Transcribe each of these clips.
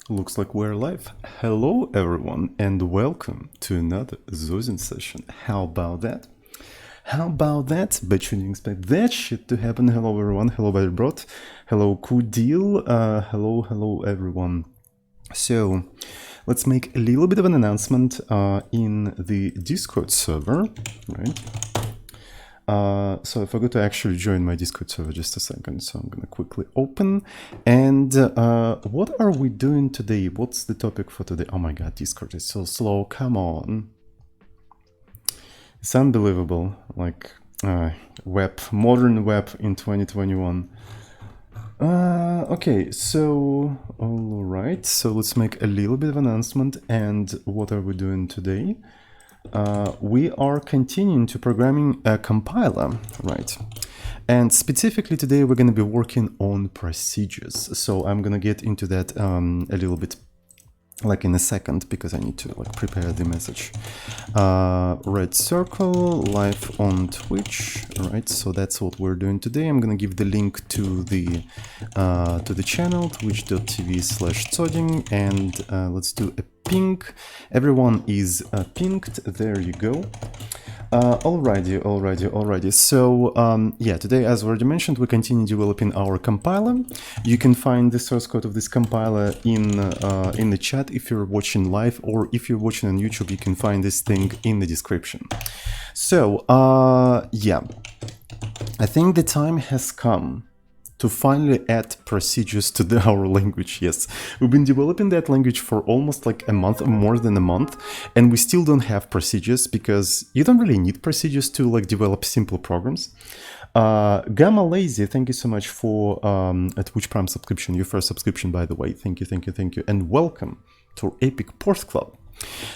Looks like we're live. Hello everyone and welcome to another Zozin session. How about that? How about that? Bet you didn't expect that shit to happen. Hello everyone. Hello Bloat. Hello Kudil. Hello everyone. So let's make a little bit of an announcement in the Discord server, right? So I forgot to actually join my Discord server just a second, so I'm gonna quickly open. And what are we doing today? What's the topic for today? Oh my god, Discord is so slow, come on. It's unbelievable, like modern web in 2021. Okay, so all right, so let's make a little bit of announcement. And what are we doing today? We are continuing to programming a compiler, right? And specifically today we're going to be working on procedures. So I'm going to get into that a little bit like in a second, because I need to like prepare the message. Red circle live on Twitch, right? So that's what we're doing today. I'm gonna give the link to the channel, twitch.tv/zodding, and let's do a ping. Everyone is pinged. There you go. Alrighty. So yeah, today, as already mentioned, we continue developing our compiler. You can find the source code of this compiler in the chat if you're watching live, or if you're watching on YouTube, you can find this thing in the description. So yeah, I think the time has come to finally add procedures to our language. Yes, we've been developing that language for almost like a month, or more than a month, and we still don't have procedures, because you don't really need procedures to like develop simple programs. Gamma Lazy, thank you so much for a Twitch Prime subscription, your first subscription, by the way. Thank you, and welcome to Epic Porth Club.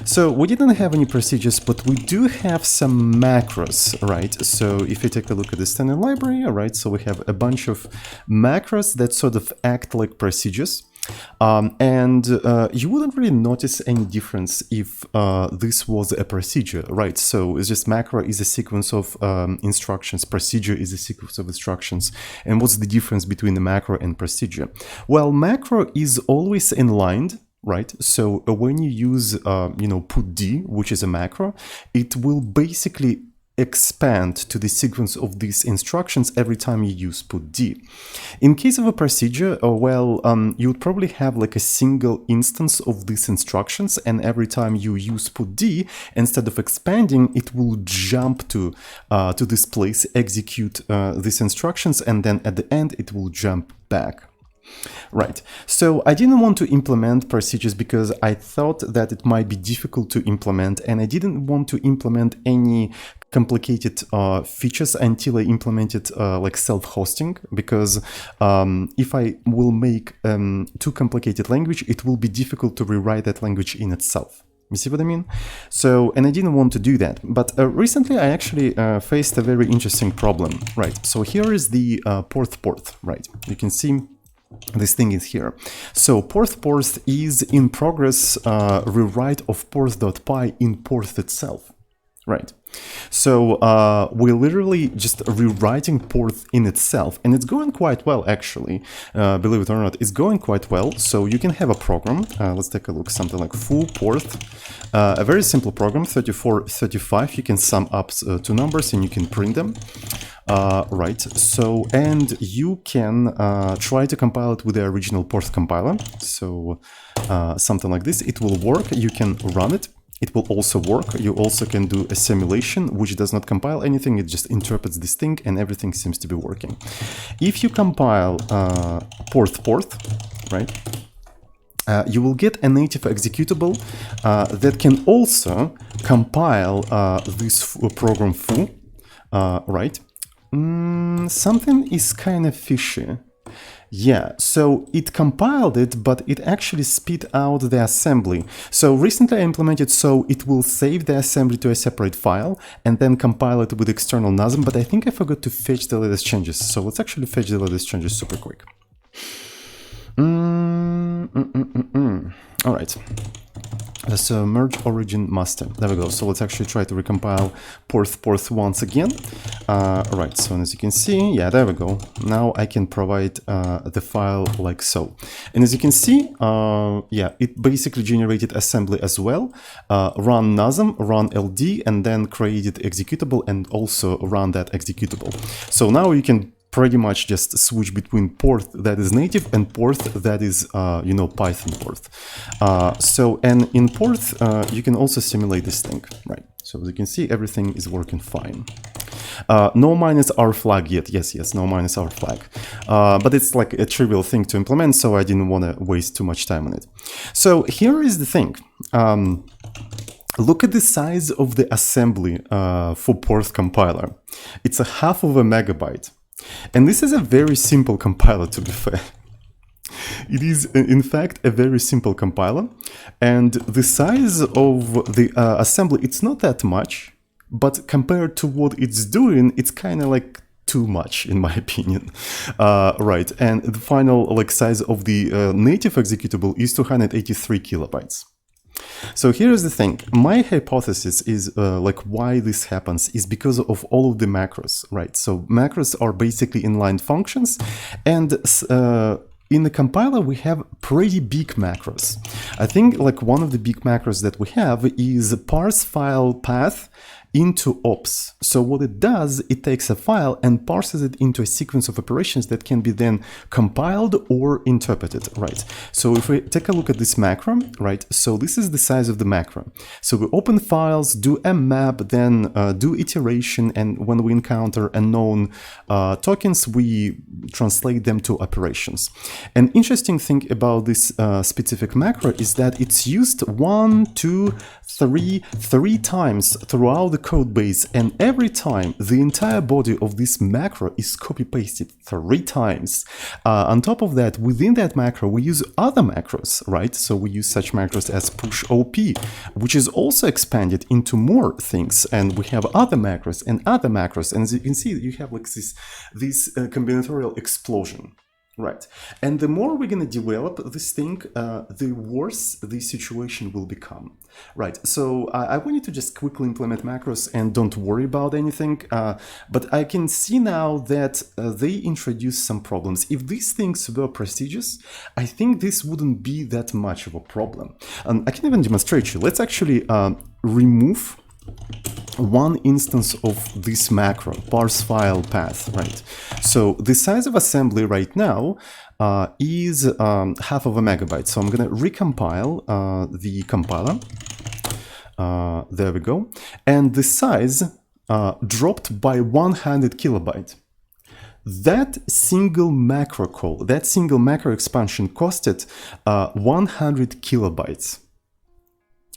So we didn't have any procedures, but we do have some macros, right? So if you take a look at the standard library, right, so we have a bunch of macros that sort of act like procedures. And you wouldn't really notice any difference if this was a procedure, right? So it's just macro is a sequence of instructions, procedure is a sequence of instructions. And what's the difference between the macro and procedure? Well, macro is always inlined, right? So when you use, put D, which is a macro, it will basically expand to the sequence of these instructions every time you use put D. In case of a procedure, you would probably have like a single instance of these instructions, and every time you use put D, instead of expanding, it will jump to this place, execute these instructions, and then at the end it will jump back. Right, so I didn't want to implement procedures because I thought that it might be difficult to implement, and I didn't want to implement any complicated features until I implemented like self-hosting, because if I will make too complicated language, it will be difficult to rewrite that language in itself. You see what I mean? So, and I didn't want to do that. But recently I actually faced a very interesting problem, right? So here is the Porth, right? You can see this thing is here. So Porth is in progress rewrite of porth.py in Porth itself, right? So we're literally just rewriting Porth in itself, and it's going quite well, actually. Believe it or not, it's going quite well. So you can have a program. Let's take a look, something like foo Porth, a very simple program, 34, 35. You can sum up two numbers and you can print them. Right, so, and you can try to compile it with the original Porth compiler. So something like this, it will work. You can run it. It will also work. You also can do a simulation, which does not compile anything. It just interprets this thing, and everything seems to be working. If you compile Porth, right, you will get a native executable that can also compile this program foo, right? Something is kind of fishy. Yeah, so it compiled it, but it actually spit out the assembly. So recently I implemented so it will save the assembly to a separate file and then compile it with external NASM, but I think I forgot to fetch the latest changes. So let's actually fetch the latest changes super quick. All right. So merge origin master. There we go. So let's actually try to recompile Porth once again. Right, so as you can see, yeah, there we go. Now I can provide the file like so. And as you can see, yeah, it basically generated assembly as well. Run NASM, run LD, and then created executable and also run that executable. So now you can pretty much just switch between Porth that is native and Porth that is, you know, Python Porth. So, and in Porth, you can also simulate this thing, right? So as you can see, everything is working fine. No -r flag yet. Yes, no -r flag. But it's like a trivial thing to implement, so I didn't want to waste too much time on it. So here is the thing. Look at the size of the assembly for Porth compiler. It's a 1/2 MB. And this is a very simple compiler, to be fair. It is, in fact, a very simple compiler. And the size of the assembly, it's not that much, but compared to what it's doing, it's kind of like too much, in my opinion. Right, and the final like size of the native executable is 283 kilobytes. So here's the thing. My hypothesis is like why this happens is because of all of the macros, right? So macros are basically inline functions, and in the compiler we have pretty big macros. I think like one of the big macros that we have is parse file path into ops. So what it does, it takes a file and parses it into a sequence of operations that can be then compiled or interpreted, right? So if we take a look at this macro, right? So this is the size of the macro. So we open files, do a map, then do iteration, and when we encounter unknown tokens, we translate them to operations. An interesting thing about this specific macro is that it's used 1, 2, 3 times throughout the code base, and every time the entire body of this macro is copy-pasted 3 times. On top of that, within that macro, we use other macros, right? So we use such macros as push op, which is also expanded into more things, and we have other macros, and as you can see, you have like this combinatorial explosion. Right, and the more we're going to develop this thing, the worse the situation will become. Right, so I want you to just quickly implement macros and don't worry about anything, but I can see now that they introduce some problems. If these things were prestigious, I think this wouldn't be that much of a problem. I can even demonstrate you. Let's actually remove one instance of this macro, parse file path, right? So the size of assembly right now is 1/2 MB. So I'm going to recompile the compiler. There we go. And the size dropped by 100 kilobyte. That single macro call, that single macro expansion costed 100 kilobytes.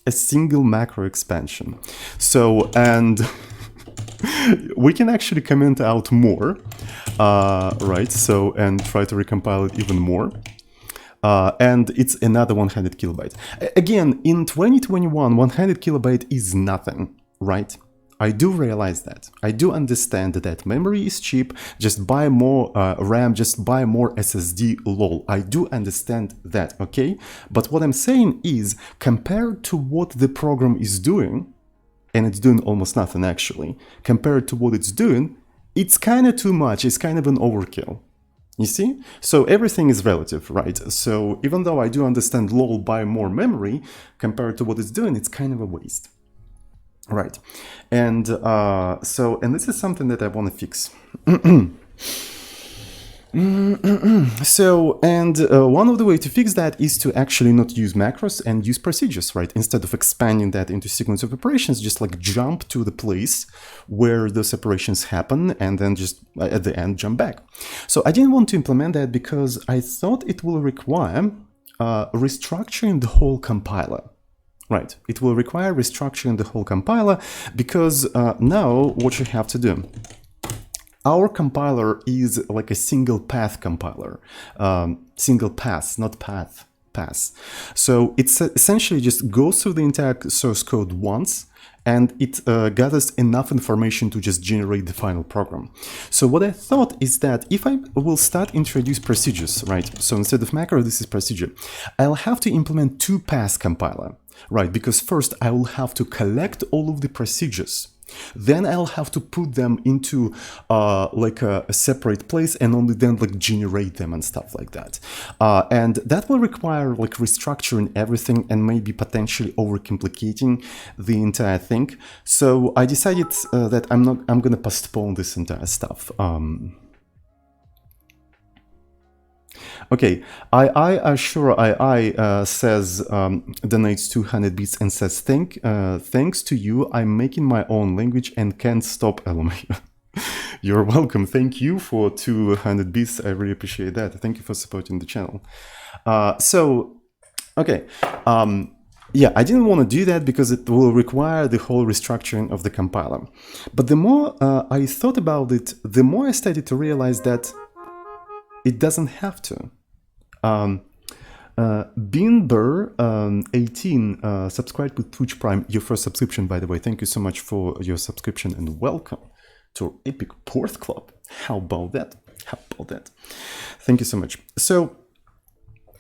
A single macro expansion. So, and we can actually comment out more, right? So, and try to recompile it even more. And it's another 100 kilobyte. Again, in 2021, 100 kilobyte is nothing, right? I do realize that. I do understand that memory is cheap, just buy more RAM, just buy more SSD, lol. I do understand that, okay? But what I'm saying is, compared to what the program is doing, and it's doing almost nothing actually, compared to what it's doing, it's kind of too much, it's kind of an overkill. You see? So everything is relative, right? So even though I do understand lol, buy more memory, compared to what it's doing, it's kind of a waste. Right, and and this is something that I want to fix. So, and one of the ways to fix that is to actually not use macros and use procedures, right? Instead of expanding that into sequence of operations, just like jump to the place where those operations happen and then just at the end jump back. So I didn't want to implement that because I thought it will require restructuring the whole compiler. Right, it will require restructuring the whole compiler because now what you have to do, our compiler is like a single path compiler, single pass, not path, pass. So it's essentially just goes through the entire source code once, and it gathers enough information to just generate the final program. So what I thought is that if I will start introduce procedures, right? So instead of macro, this is procedure. I'll have to implement 2 pass compiler. right? Because first I will have to collect all of the procedures. Then I'll have to put them into like a separate place and only then like generate them and stuff like that. And that will require like restructuring everything and maybe potentially overcomplicating the entire thing. So I decided that I'm gonna postpone this entire stuff. Okay, I says donates 200 bits and says thanks to you, I'm making my own language and can't stop LMA. You're welcome. Thank you for 200 bits. I really appreciate that. Thank you for supporting the channel. Okay. Yeah, I didn't want to do that because it will require the whole restructuring of the compiler. But the more I thought about it, the more I started to realize that it doesn't have to. Beanber18 subscribed with Twitch Prime, your first subscription, by the way. Thank you so much for your subscription and welcome to our epic Porth Club. How about that? How about that? Thank you so much. So,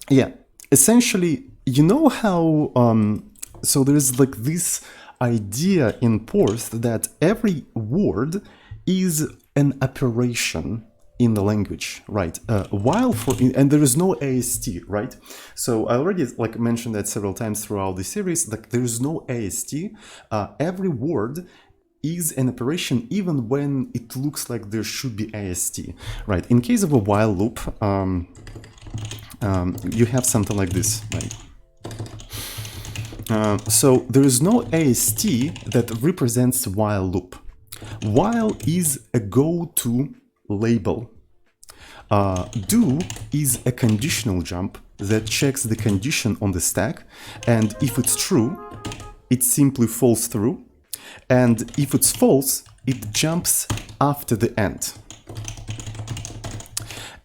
yeah, essentially, you know how, so there is like this idea in Porth that every word is an operation in the language, right? And there is no AST, right? So I already like mentioned that several times throughout the series, like there is no AST. Every word is an operation even when it looks like there should be AST, right? In case of a while loop, you have something like this, right? So there is no AST that represents while loop. While is a go-to label. Do is a conditional jump that checks the condition on the stack, and if it's true, it simply falls through, and if it's false, it jumps after the end.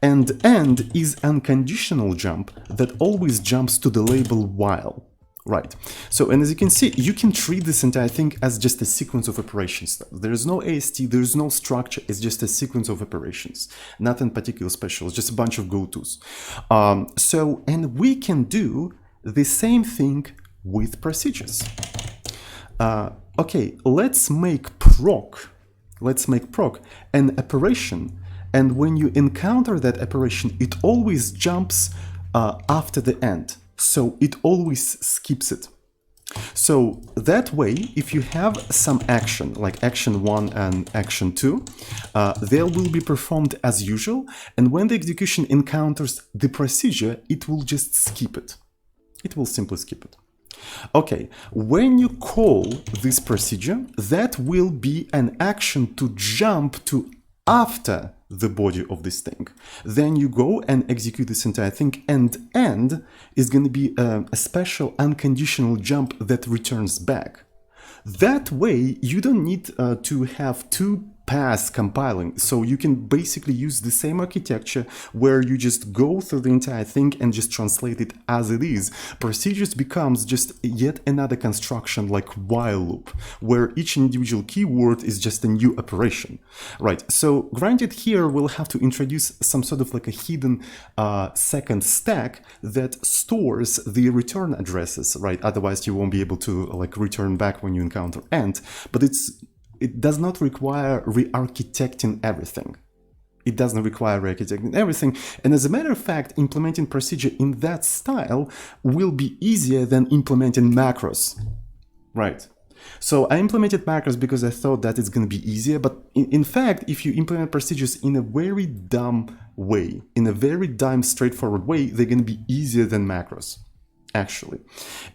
And end is unconditional jump that always jumps to the label while. Right. So, and as you can see, you can treat this entire thing as just a sequence of operations. There is no AST, there is no structure, it's just a sequence of operations. Nothing particular special, it's just a bunch of go-tos. And we can do the same thing with procedures. Okay, let's make proc an operation. And when you encounter that operation, it always jumps after the end. So it always skips it. So that way, if you have some action, like action 1 and action 2, they will be performed as usual. And when the execution encounters the procedure, it will just skip it. It will simply skip it. Okay, when you call this procedure, that will be an action to jump to after the body of this thing. Then you go and execute this entire thing, and end is going to be a special unconditional jump that returns back. That way, you don't need to have two paths compiling, so you can basically use the same architecture where you just go through the entire thing and just translate it as it is. Procedures becomes just yet another construction like while loop, where each individual keyword is just a new operation, right? So granted, here we'll have to introduce some sort of like a hidden second stack that stores the return addresses, right? Otherwise you won't be able to like return back when you encounter end, but it does not require re-architecting everything. It doesn't require re-architecting everything. And as a matter of fact, implementing procedure in that style will be easier than implementing macros. Right. So I implemented macros because I thought that it's going to be easier. But in fact, if you implement procedures in a very dumb way, in a very dumb, straightforward way, they're going to be easier than macros. Actually.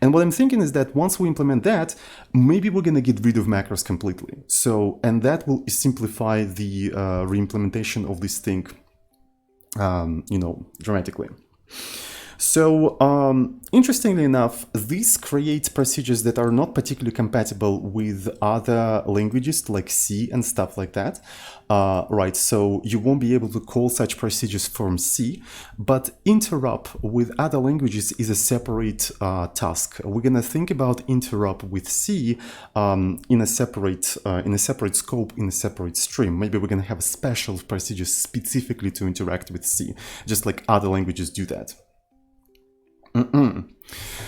And what I'm thinking is that once we implement that, maybe we're going to get rid of macros completely. So, and that will simplify the reimplementation of this thing, dramatically. So, interestingly enough, this creates procedures that are not particularly compatible with other languages like C and stuff like that. Right, so you won't be able to call such procedures from C, but interrupt with other languages is a separate task. We're gonna think about interrupt with C in a separate scope, in a separate stream. Maybe we're gonna have special procedures specifically to interact with C, just like other languages do that.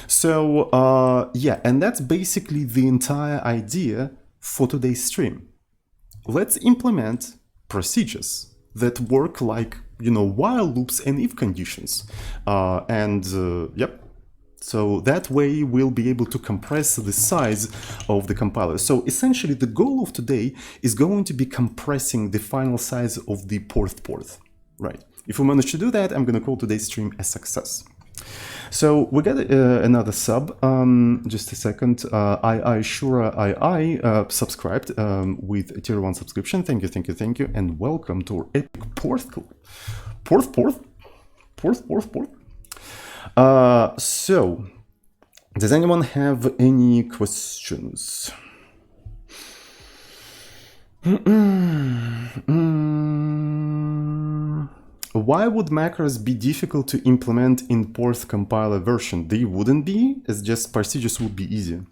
So yeah, and that's basically the entire idea for today's stream. Let's implement procedures that work like, while loops and if conditions. Yep. So that way we'll be able to compress the size of the compiler. So essentially the goal of today is going to be compressing the final size of the Porth, right? If we manage to do that, I'm going to call today's stream a success. So we got another sub. Just a second. I subscribed with a tier 1 subscription. Thank you, and welcome to our epic Porth club. Porth. So, does anyone have any questions? Why would macros be difficult to implement in Porth compiler version? They wouldn't be, it's just procedures would be easier.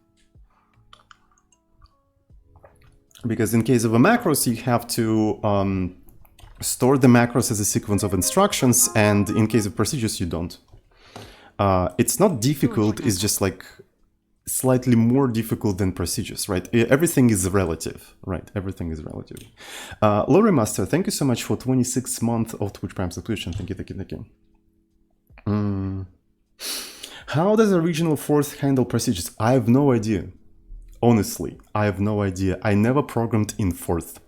Because in case of a macros, you have to store the macros as a sequence of instructions, and in case of procedures, you don't. It's not difficult, it's just like slightly more difficult than procedures, right? Everything is relative, right? Everything is relative. Lori Master, thank you so much for 26 months of Twitch Prime subscription. Thank you. How does original Porth handle procedures? I have no idea. Honestly, I have no idea. I never programmed in Porth.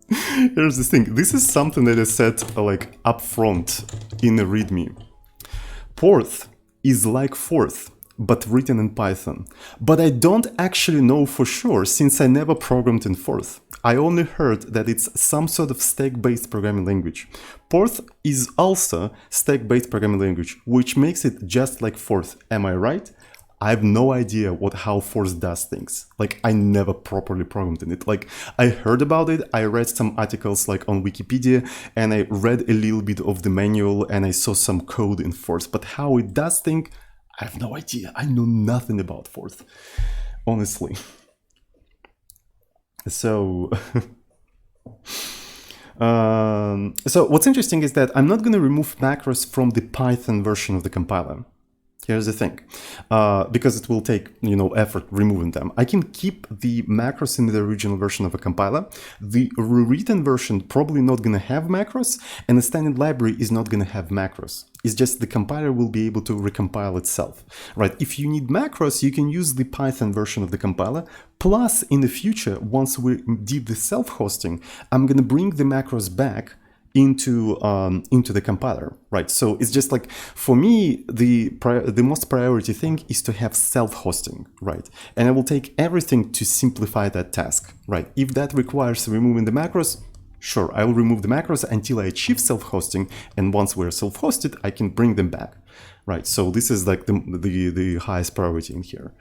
Here's the thing. This is something that is said like up front in a README. Porth is like Porth, but written in Python. But I don't actually know for sure since I never programmed in Porth. I only heard that it's some sort of stack-based programming language. Porth is also stack-based programming language, which makes it just like Porth. Am I right? I have no idea how Porth does things. Like, I never properly programmed in it. Like, I heard about it, I read some articles like on Wikipedia, and I read a little bit of the manual, and I saw some code in Porth. But how it does things, I have no idea. I know nothing about Porth, honestly. So, so what's interesting is that I'm not going to remove macros from the Python version of the compiler. Here's the thing, because it will take, effort removing them. I can keep the macros in the original version of a compiler. The rewritten version probably not going to have macros, and the standard library is not going to have macros. It's just the compiler will be able to recompile itself, right? If you need macros, you can use the Python version of the compiler. Plus, in the future, once we did the self-hosting, I'm going to bring the macros back into the compiler, right? So it's just like, for me, the most priority thing is to have self-hosting, right? And I will take everything to simplify that task, right? If that requires removing the macros, sure, I will remove the macros until I achieve self-hosting, and once we're self-hosted, I can bring them back, right? So this is like the highest priority in here.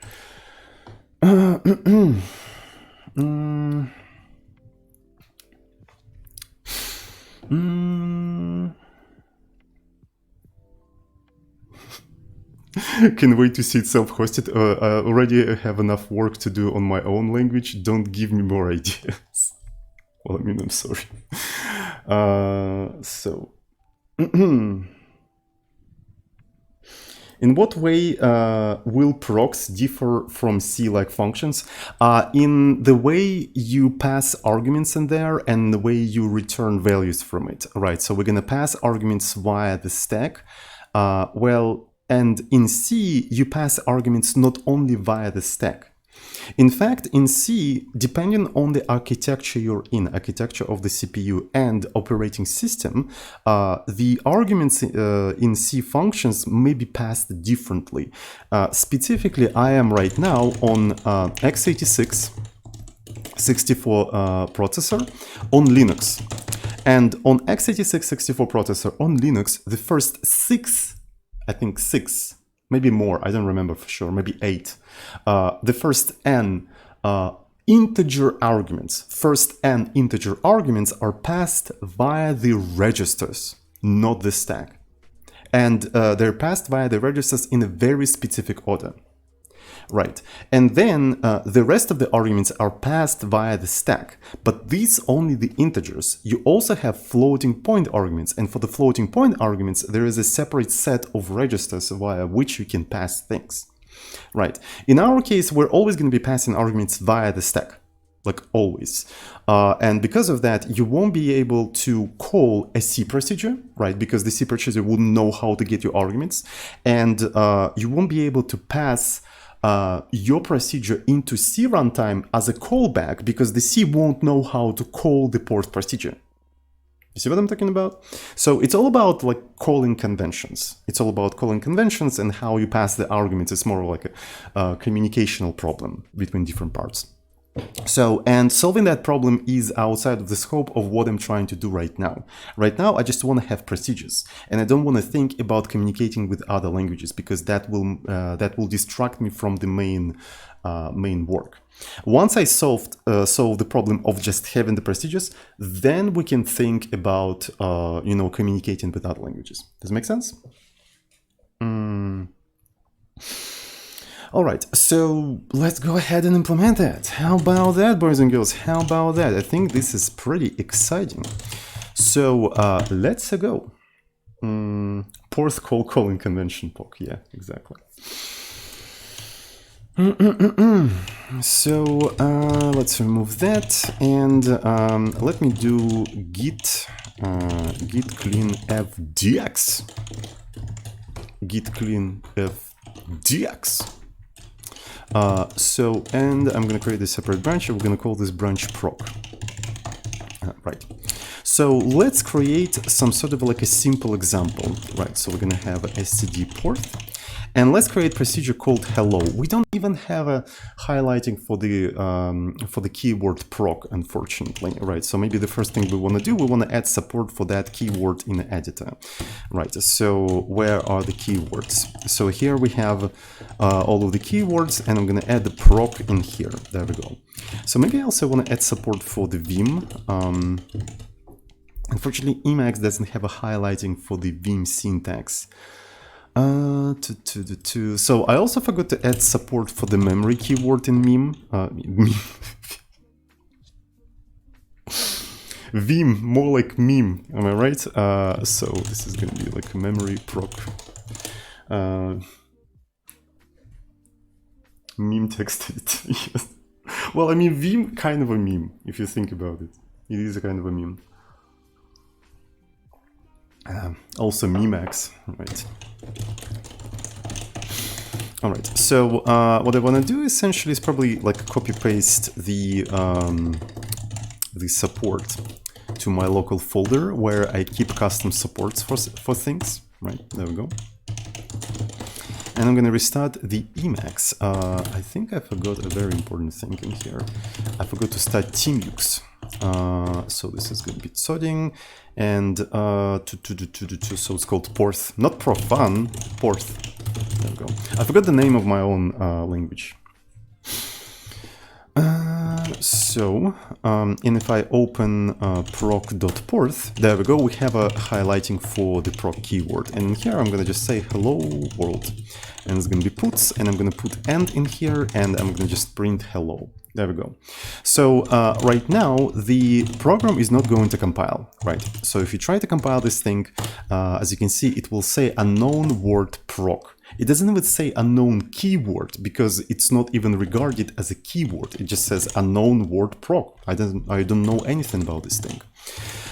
Can wait to see it self-hosted. I already have enough work to do on my own language. Don't give me more ideas. Well, I mean, I'm sorry. So, in what way will procs differ from C-like functions? In the way you pass arguments in there and the way you return values from it, right? So we're going to pass arguments via the stack. And in C, you pass arguments not only via the stack. In fact, in C, depending on the architecture you're in, architecture of the CPU and operating system, the arguments in C functions may be passed differently. Specifically, I am right now on x86 64 processor on Linux. And on x86 64 processor on Linux, the first six, maybe more, I don't remember for sure, maybe 8. The first n integer arguments, are passed via the registers, not the stack. And they're passed via the registers in a very specific order. right? And then the rest of the arguments are passed via the stack, but these only the integers. You also have floating point arguments, and for the floating point arguments, there is a separate set of registers via which you can pass things, right? In our case, we're always going to be passing arguments via the stack, like always. And because of that, you won't be able to call a C procedure, right? Because the C procedure wouldn't know how to get your arguments. And you won't be able to pass your procedure into C runtime as a callback because the C won't know how to call the Porth procedure. You see what I'm talking about? So it's all about like calling conventions. It's all about calling conventions and how you pass the arguments. It's more like a communicational problem between different parts. So, and solving that problem is outside of the scope of what I'm trying to do right now. Right now, I just want to have procedures, and I don't want to think about communicating with other languages because that will distract me from the main work. Once I solve the problem of just having the procedures, then we can think about communicating with other languages. Does it make sense? All right, so let's go ahead and implement that. How about that, boys and girls? How about that? I think this is pretty exciting. So let's go. Porth calling convention POC. Yeah, exactly. So let's remove that, and let me do git clean fdx. Git clean fdx. And I'm going to create a separate branch. We're going to call this branch proc. Right. So let's create some sort of like a simple example. Right. So we're going to have std porth. And let's create procedure called hello. We don't even have a highlighting for the keyword proc, unfortunately, right? So maybe the first thing we want to do, we want to add support for that keyword in the editor, right? So where are the keywords? So here we have all of the keywords, and I'm going to add the proc in here. There we go. So maybe I also want to add support for the Vim. Unfortunately, Emacs doesn't have a highlighting for the Vim syntax. So I also forgot to add support for the memory keyword in meme. Vim, more like meme, am I right? So this is gonna be like a memory proc. Meme text edit. Yes. Well, I mean, Vim kind of a meme, if you think about it. It is a kind of a meme. Also Memax, right? All right, so what I want to do essentially is probably like copy paste the support to my local folder where I keep custom supports for things. Right, there we go. And I'm going to restart the Emacs. I think I forgot a very important thing in here. I forgot to start TeamUX. So this is going to be sodding, and so it's called Porth, not Profan, Porth. There we go. I forgot the name of my own language. And if I open proc.porth, there we go, we have a highlighting for the proc keyword. And here I'm going to just say hello world. And it's going to be puts, and I'm going to put end in here, and I'm going to just print hello. There we go. So right now, the program is not going to compile, right? So if you try to compile this thing, as you can see, it will say unknown word proc. It doesn't even say unknown keyword because it's not even regarded as a keyword. It just says unknown word proc. I don't know anything about this thing.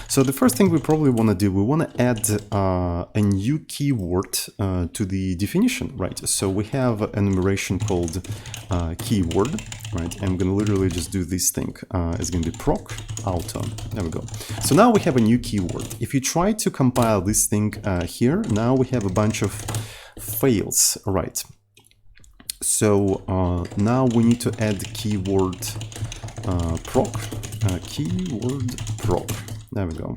So the first thing we probably want to do, we want to add a new keyword to the definition, right? So we have an enumeration called keyword, right? And I'm going to literally just do this thing. It's going to be proc auto. There we go. So now we have a new keyword. If you try to compile this thing here, now we have a bunch of fails, right? So now we need to add keyword proc, keyword proc. There we go.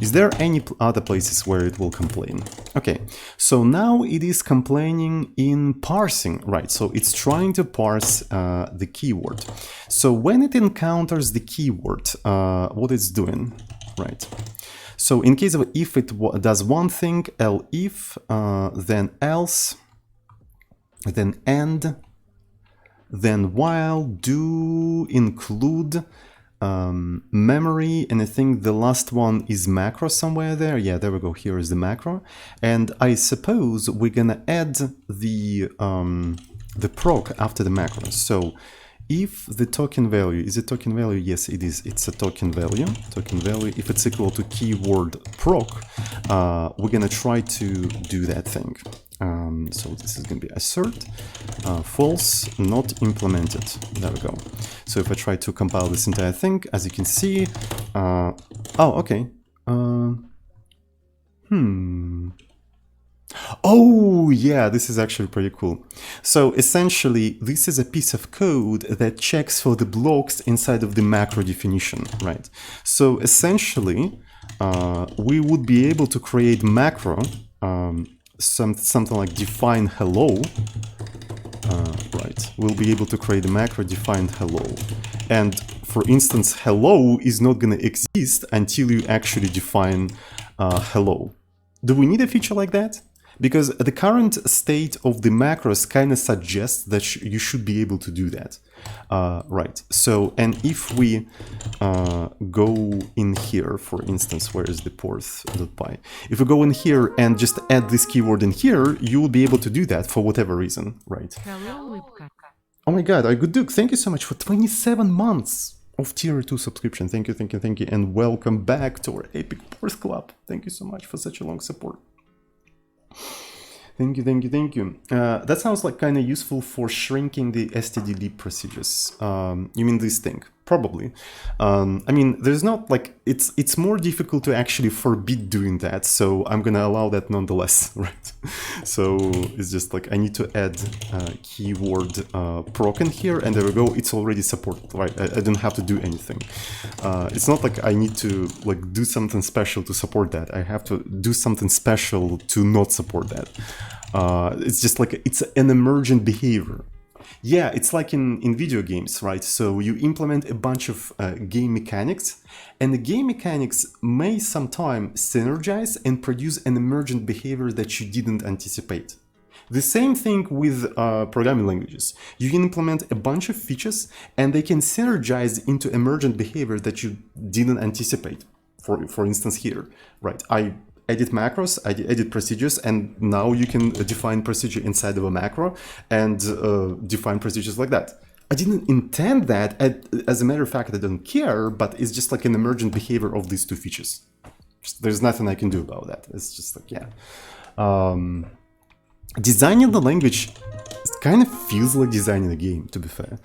Is there any other places where it will complain? Okay, so now it is complaining in parsing, right? So it's trying to parse the keyword. So when it encounters the keyword, what it's doing, right? So in case of if it does one thing, elif, then else, then and, then while do include memory, and I think the last one is macro somewhere there. Yeah, there we go. Here is the macro, and I suppose we're gonna add the proc after the macro. So if the token value is a token value, yes, it is. It's a token value. Token value. If it's equal to keyword proc, we're gonna try to do that thing. So this is going to be assert false not implemented. There we go. So if I try to compile this entire thing, as you can see, oh, okay. Oh, yeah, this is actually pretty cool. So essentially, this is a piece of code that checks for the blocks inside of the macro definition, right? So essentially, we would be able to create macro, something like define hello, right? We'll be able to create a macro define hello. And for instance, hello is not going to exist until you actually define hello. Do we need a feature like that? Because the current state of the macros kind of suggests that you should be able to do that. Right. So, and if we go in here, for instance, where is the porth.py? If we go in here and just add this keyword in here, you will be able to do that for whatever reason, right? Oh my God, good Duke, thank you so much for 27 months of tier 2 subscription. Thank you, thank you, thank you. And welcome back to our Epic Porth Club. Thank you so much for such a long support. Thank you, thank you, thank you. That sounds like kind of useful for shrinking the stdlib procedures. You mean this thing? Probably. I mean, there's not like, it's more difficult to actually forbid doing that, so I'm gonna allow that nonetheless, right? So it's just like I need to add keyword proc in here, and there we go, it's already supported, right? I don't have to do anything. It's not like I need to like do something special to support that. I have to do something special to not support that. It's just like, it's an emergent behavior. Yeah, it's like in video games, right? So you implement a bunch of game mechanics, and the game mechanics may sometimes synergize and produce an emergent behavior that you didn't anticipate. The same thing with programming languages. You can implement a bunch of features, and they can synergize into emergent behavior that you didn't anticipate. For instance here, right? I edit macros, I edit procedures, and now you can define procedure inside of a macro and define procedures like that. I didn't intend that. As a matter of fact, I don't care, but it's just like an emergent behavior of these two features. There's nothing I can do about that. It's just like, yeah. Designing the language kind of feels like designing a game, to be fair.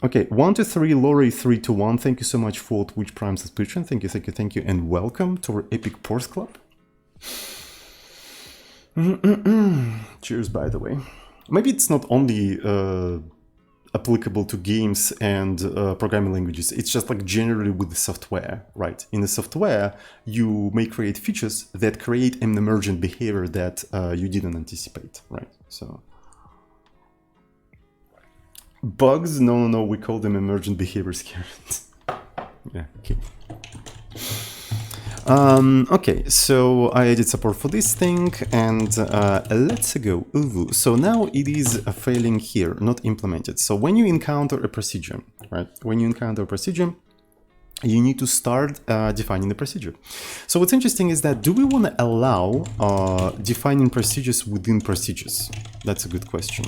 Okay, 1 to 3, Lori 3 to 1. Thank you so much for Twitch Prime subscription. Thank you, thank you, thank you, and welcome to our Epic Porth Club. Cheers, by the way. Maybe it's not only applicable to games and programming languages. It's just like generally with the software, right? In the software, you may create features that create an emergent behavior that you didn't anticipate, right? So. Bugs? No, we call them emergent behaviors here. Yeah, okay. Okay, so I added support for this thing, and let's go. Ooh, so now it is failing here, not implemented. So when you encounter a procedure, right? When you encounter a procedure, you need to start defining the procedure. So what's interesting is that, do we want to allow defining procedures within procedures? That's a good question.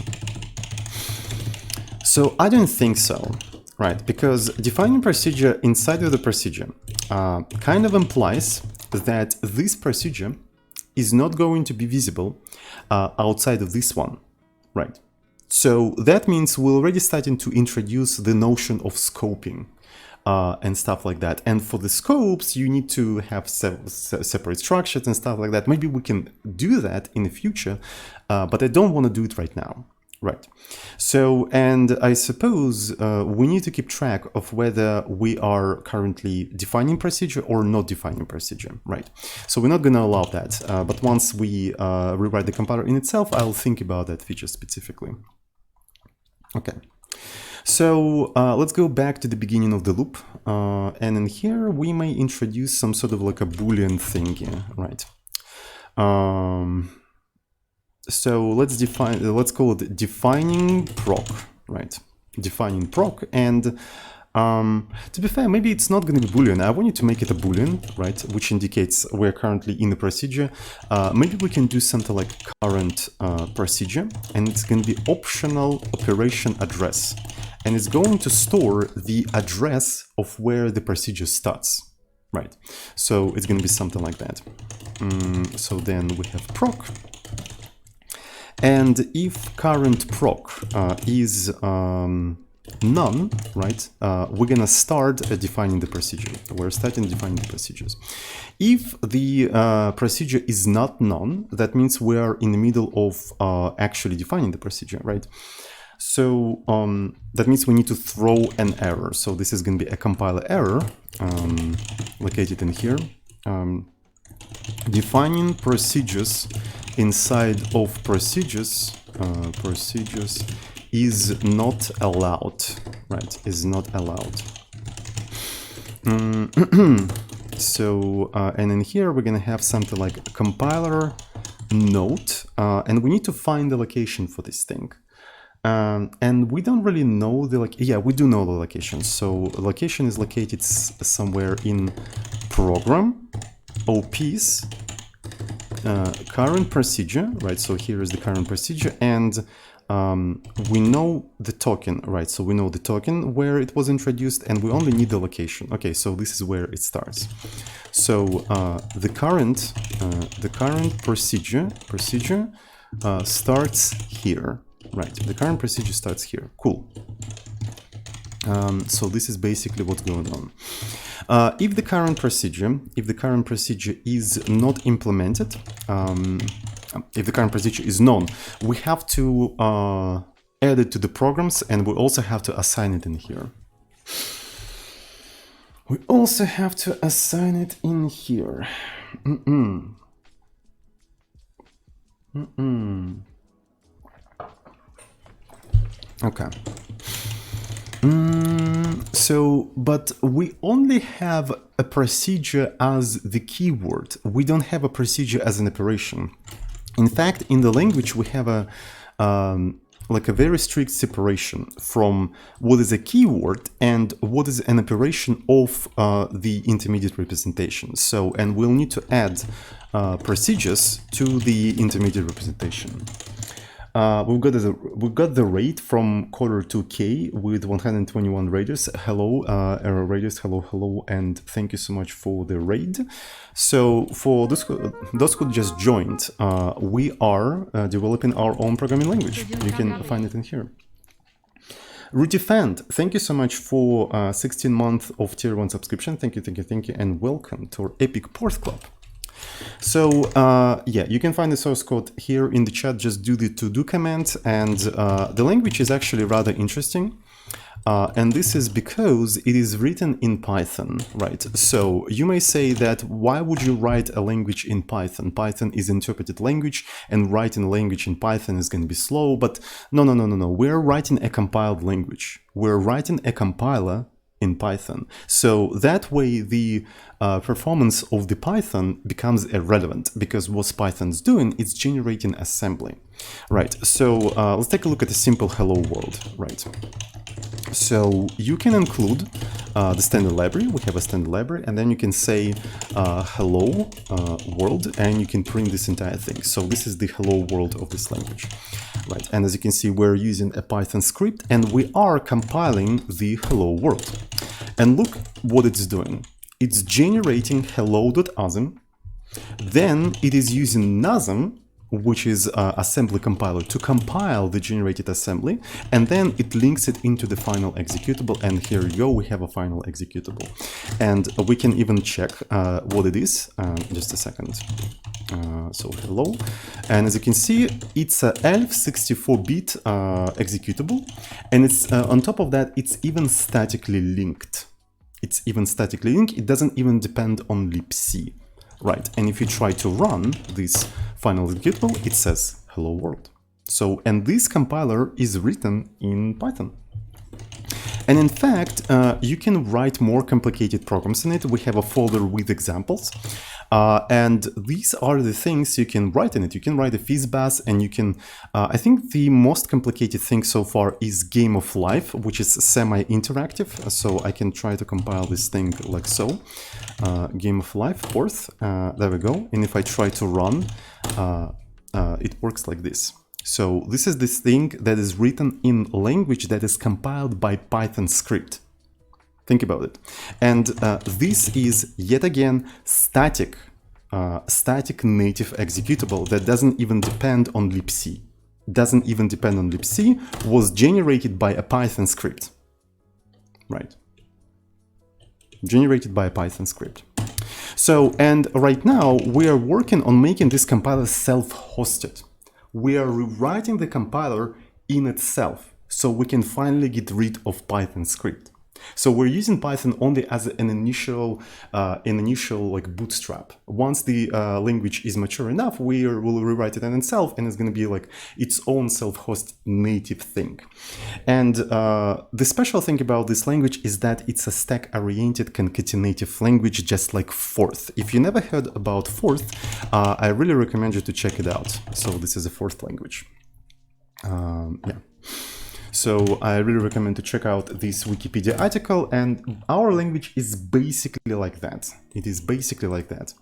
So I don't think so, right? Because defining procedure inside of the procedure kind of implies that this procedure is not going to be visible outside of this one, right? So that means we're already starting to introduce the notion of scoping and stuff like that. And for the scopes, you need to have separate structures and stuff like that. Maybe we can do that in the future, but I don't want to do it right now. Right. So, and I suppose we need to keep track of whether we are currently defining procedure or not defining procedure, right? So we're not going to allow that. But once we rewrite the compiler in itself, I'll think about that feature specifically. Okay. So let's go back to the beginning of the loop. And in here, we may introduce some sort of like a Boolean thing here, right? So let's call it defining proc, right? Defining proc, and to be fair, maybe it's not going to be Boolean. I want you to make it a Boolean, right? Which indicates we're currently in the procedure. Maybe we can do something like current procedure, and it's going to be optional operation address. And it's going to store the address of where the procedure starts, right? So it's going to be something like that. So then we have proc. And if current proc is none, right, we're gonna start defining the procedure. We're starting defining the procedures. If the procedure is not none, that means we are in the middle of actually defining the procedure, right? So that means we need to throw an error. So this is going to be a compiler error located in here. Defining procedures inside of procedures, procedures is not allowed, right? Is not allowed. So, and in here we're gonna have something like a compiler note, and we need to find the location for this thing. And we don't really know the, yeah, we do know the location. So location is located somewhere in program, OPs, current procedure, right? So here is the current procedure, and we know the token, right? So we know the token where it was introduced, and we only need the location. Okay, so this is where it starts. So the current procedure starts here, right? The current procedure starts here. Cool. So this is basically what's going on. If the current procedure is not implemented, if the current procedure is known, we have to add it to the programs, and we also have to assign it in here. We also have to assign it in here. Okay. So, but we only have a procedure as the keyword. We don't have a procedure as an operation. In fact, in the language, we have a like a very strict separation from what is a keyword and what is an operation of the intermediate representation. So, and we'll need to add procedures to the intermediate representation. We've got the rate from quarter 2K with 121 raiders. Hello, raiders, hello, and thank you so much for the raid. So for those who just joined, we are developing our own programming language. You can find it in here. Rutifand, thank you so much for 16 months of tier 1 subscription. Thank you, and welcome to our epic Porth club. So yeah, you can find the source code here in the chat. Just do the to-do command, and the language is actually rather interesting. And this is because it is written in Python, right? So you may say that why would you write a language in Python? Python is interpreted language, and writing a language in Python is going to be slow. But no. We're writing a compiled language. We're writing a compiler in Python. So that way the performance of the Python becomes irrelevant, because what Python's doing is generating assembly, right? So let's take a look at a simple hello world, right? So you can include the standard library. We have a standard library, and then you can say hello world, and you can print this entire thing. So this is the hello world of this language, right? And as you can see, we're using a Python script, and we are compiling the hello world. And look what it's doing. It's generating hello.asm. Then it is using nasm, which is assembly compiler, to compile the generated assembly, and then it links it into the final executable, and here you go, we have a final executable. And we can even check what it is. Just a second. So hello, and as you can see, it's a ELF 64-bit executable, and it's on top of that, it's even statically linked. It doesn't even depend on libc. Right, and if you try to run this final executable, it says hello world. So, and this compiler is written in Python. And in fact, you can write more complicated programs in it. We have a folder with examples. And these are the things you can write in it. You can write a FizzBuzz, and you can, I think the most complicated thing so far is Game of Life, which is semi-interactive. So I can try to compile this thing like so. Game of Life, Porth, there we go. And if I try to run, it works like this. So this is this thing that is written in language that is compiled by Python script. Think about it. And this is, yet again, static native executable that doesn't even depend on libc. Was generated by a Python script. Right. Generated by a Python script. So, and right now we are working on making this compiler self-hosted. We are rewriting the compiler in itself, so we can finally get rid of Python script. So we're using Python only as an initial like bootstrap. Once the language is mature enough, we will rewrite it in itself, and it's going to be like its own self-host native thing. And the special thing about this language is that it's a stack-oriented concatenative language, just like Forth. If you never heard about Forth, I really recommend you to check it out. So this is a Forth language. Yeah. So I really recommend to check out this Wikipedia article, and our language is basically like that. It is basically like that.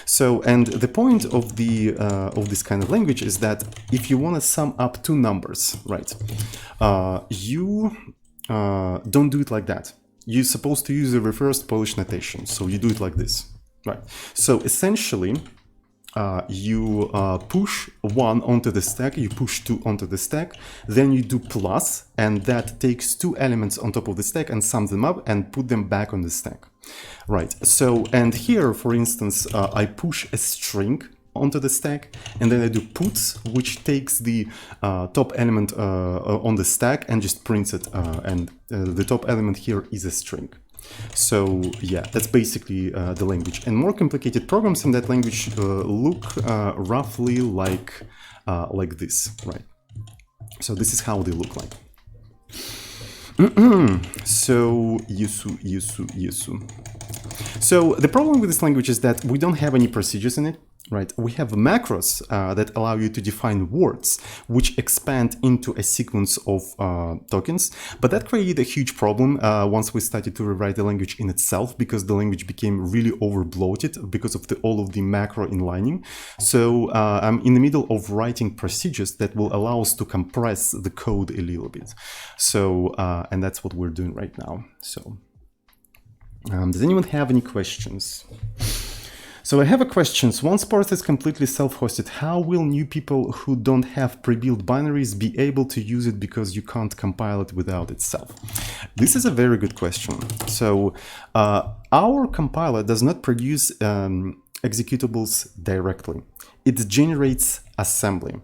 So, and the point of the of this kind of language is that if you want to sum up two numbers, right, you don't do it like that. You're supposed to use a reversed Polish notation. So you do it like this, right? So essentially, you push 1 onto the stack, you push 2 onto the stack, then you do plus, and that takes 2 elements on top of the stack and sums them up and put them back on the stack. Right, so, and here, for instance, I push a string onto the stack, and then I do puts, which takes the top element on the stack and just prints it, and the top element here is a string. So yeah, that's basically the language. And more complicated programs in that language look roughly like this, right? So this is how they look like. So Yusu. So the problem with this language is that we don't have any procedures in it. Right, we have macros that allow you to define words which expand into a sequence of tokens, but that created a huge problem once we started to rewrite the language in itself, because the language became really over bloated because of all of the macro inlining. So I'm in the middle of writing procedures that will allow us to compress the code a little bit. So and that's what we're doing right now. So does anyone have any questions? So I have a question. Once Porth is completely self-hosted, how will new people who don't have pre-built binaries be able to use it, because you can't compile it without itself? This is a very good question. So our compiler does not produce executables directly. It generates assembly.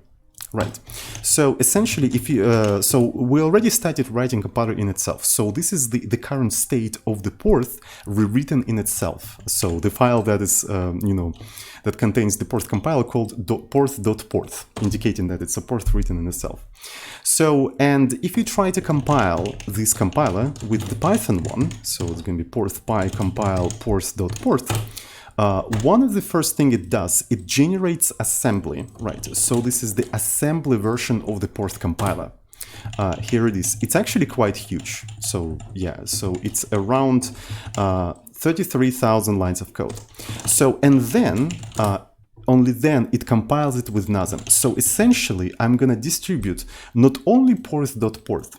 Right. So essentially, if you so we already started writing compiler in itself. So this is the current state of the Porth rewritten in itself. So the file that is that contains the Porth compiler called porth.porth, indicating that it's a Porth written in itself. So, and if you try to compile this compiler with the Python one, so it's going to be porth py compile porth.porth. One of the first thing it does, it generates assembly, right? So this is the assembly version of the Porth compiler. Here it is. It's actually quite huge. So yeah, so it's around 33,000 lines of code. So, and then, only then it compiles it with NASM. So essentially, I'm gonna distribute not only porth.porth,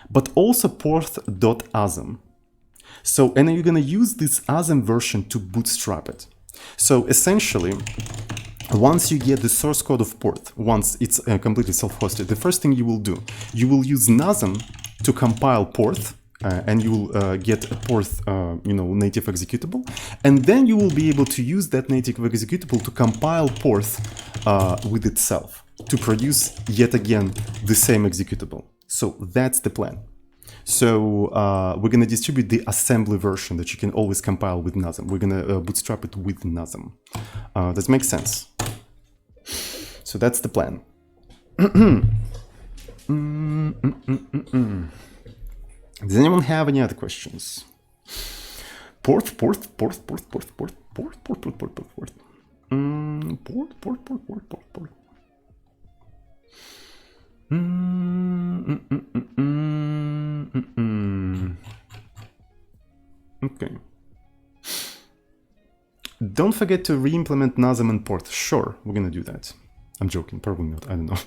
but also porth.asm. So, and you're going to use this ASM version to bootstrap it. So essentially, once you get the source code of Porth, once it's completely self-hosted, the first thing you will do, you will use NASM to compile Porth, and you will get a Porth, native executable, and then you will be able to use that native executable to compile Porth with itself to produce yet again the same executable. So that's the plan. So we're going to distribute the assembly version that you can always compile with NASM. We're going to bootstrap it with NASM. That makes sense. So that's the plan. Does anyone have any other questions? Porth. Okay. Don't forget to re-implement Nasm and Porth. Sure, we're gonna do that. I'm joking, probably not, I don't know.